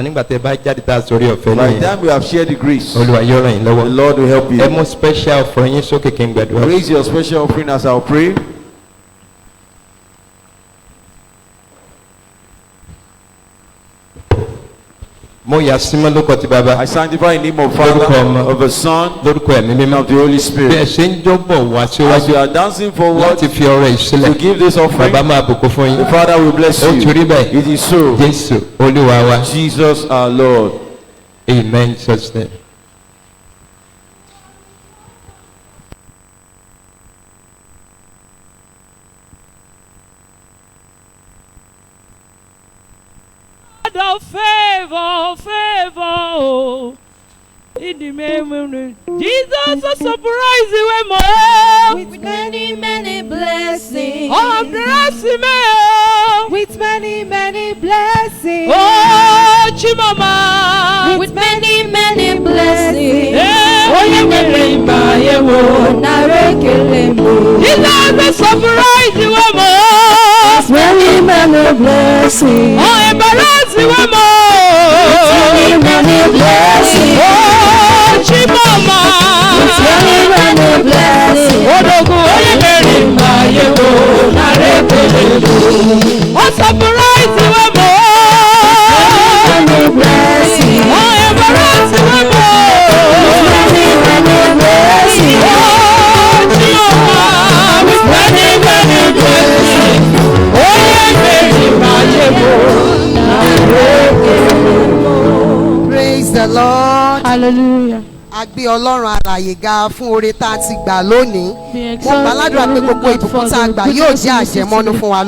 Speaker 2: Nígbà tẹ́ bá jáde tá a sórí ọ̀fẹ́
Speaker 1: By the
Speaker 2: nìyẹn.
Speaker 1: time we have shared the grace,
Speaker 2: Olúwa yóò ràn yín
Speaker 1: the
Speaker 2: lọ́wọ́.
Speaker 1: Lord will help
Speaker 2: Ẹ
Speaker 1: you.
Speaker 2: mú special offering yín sókè kí n gbàdúrà.
Speaker 1: Raise your special offering as I'll pray.
Speaker 2: Mo yà símọ́ lórúkọ ti bàbá.
Speaker 1: I sanctify in the name of
Speaker 2: Lórúkọ
Speaker 1: Father,
Speaker 2: Ọmọ.
Speaker 1: of the Son,
Speaker 2: Lórúkọ ẹ̀mí
Speaker 1: and
Speaker 2: mímọ́.
Speaker 1: of the Holy
Speaker 2: Bí ẹ
Speaker 1: Spirit.
Speaker 2: ṣe ń jọ́bọ̀ wá
Speaker 1: As
Speaker 2: síwájú
Speaker 1: you are dancing forward
Speaker 2: láti fi ọrẹ ìsílẹ̀.
Speaker 1: to give this offering,
Speaker 2: Bàbá máa bùkún fún
Speaker 1: the
Speaker 2: yín.
Speaker 1: Father will bless
Speaker 2: Ó
Speaker 1: you.
Speaker 2: torí bẹ́ẹ̀.
Speaker 1: It is so.
Speaker 2: Jésù Olúwa wa.
Speaker 1: Jesus our Lord.
Speaker 2: Amen. Jesus name.
Speaker 4: of favor, favor. In the name of Jesus, so surprise you more.
Speaker 5: With many, many blessings.
Speaker 4: Oh, bless me.
Speaker 3: With many, many blessings.
Speaker 4: Oh, Chimama.
Speaker 5: With many, many blessings.
Speaker 4: Oh, you will remember you. Jesus, so surprise you more.
Speaker 5: Many, many blessings.
Speaker 4: Oh, embarrass you more.
Speaker 5: Many, many blessings.
Speaker 4: Oh, Chimama.
Speaker 5: Many, many blessings.
Speaker 4: Odogun oye meri ma ye wo na repele wo. O surprise we mo.
Speaker 5: Many blessings.
Speaker 4: O embarrass we mo.
Speaker 5: Many, many blessings.
Speaker 4: Oh, Jehovah, with many, many blessings. Oye meri ma ye wo na repele wo.
Speaker 6: Praise the Lord.
Speaker 4: Hallelujah.
Speaker 6: A gbé Ọlọ́run alààyè ga fún oore tá a ti gbà lónìí.
Speaker 4: Be
Speaker 6: Mo gbàládùra pé gbogbo ìbùkún tá a gbà yóò jẹ́ àjẹmọ́nú fún wa.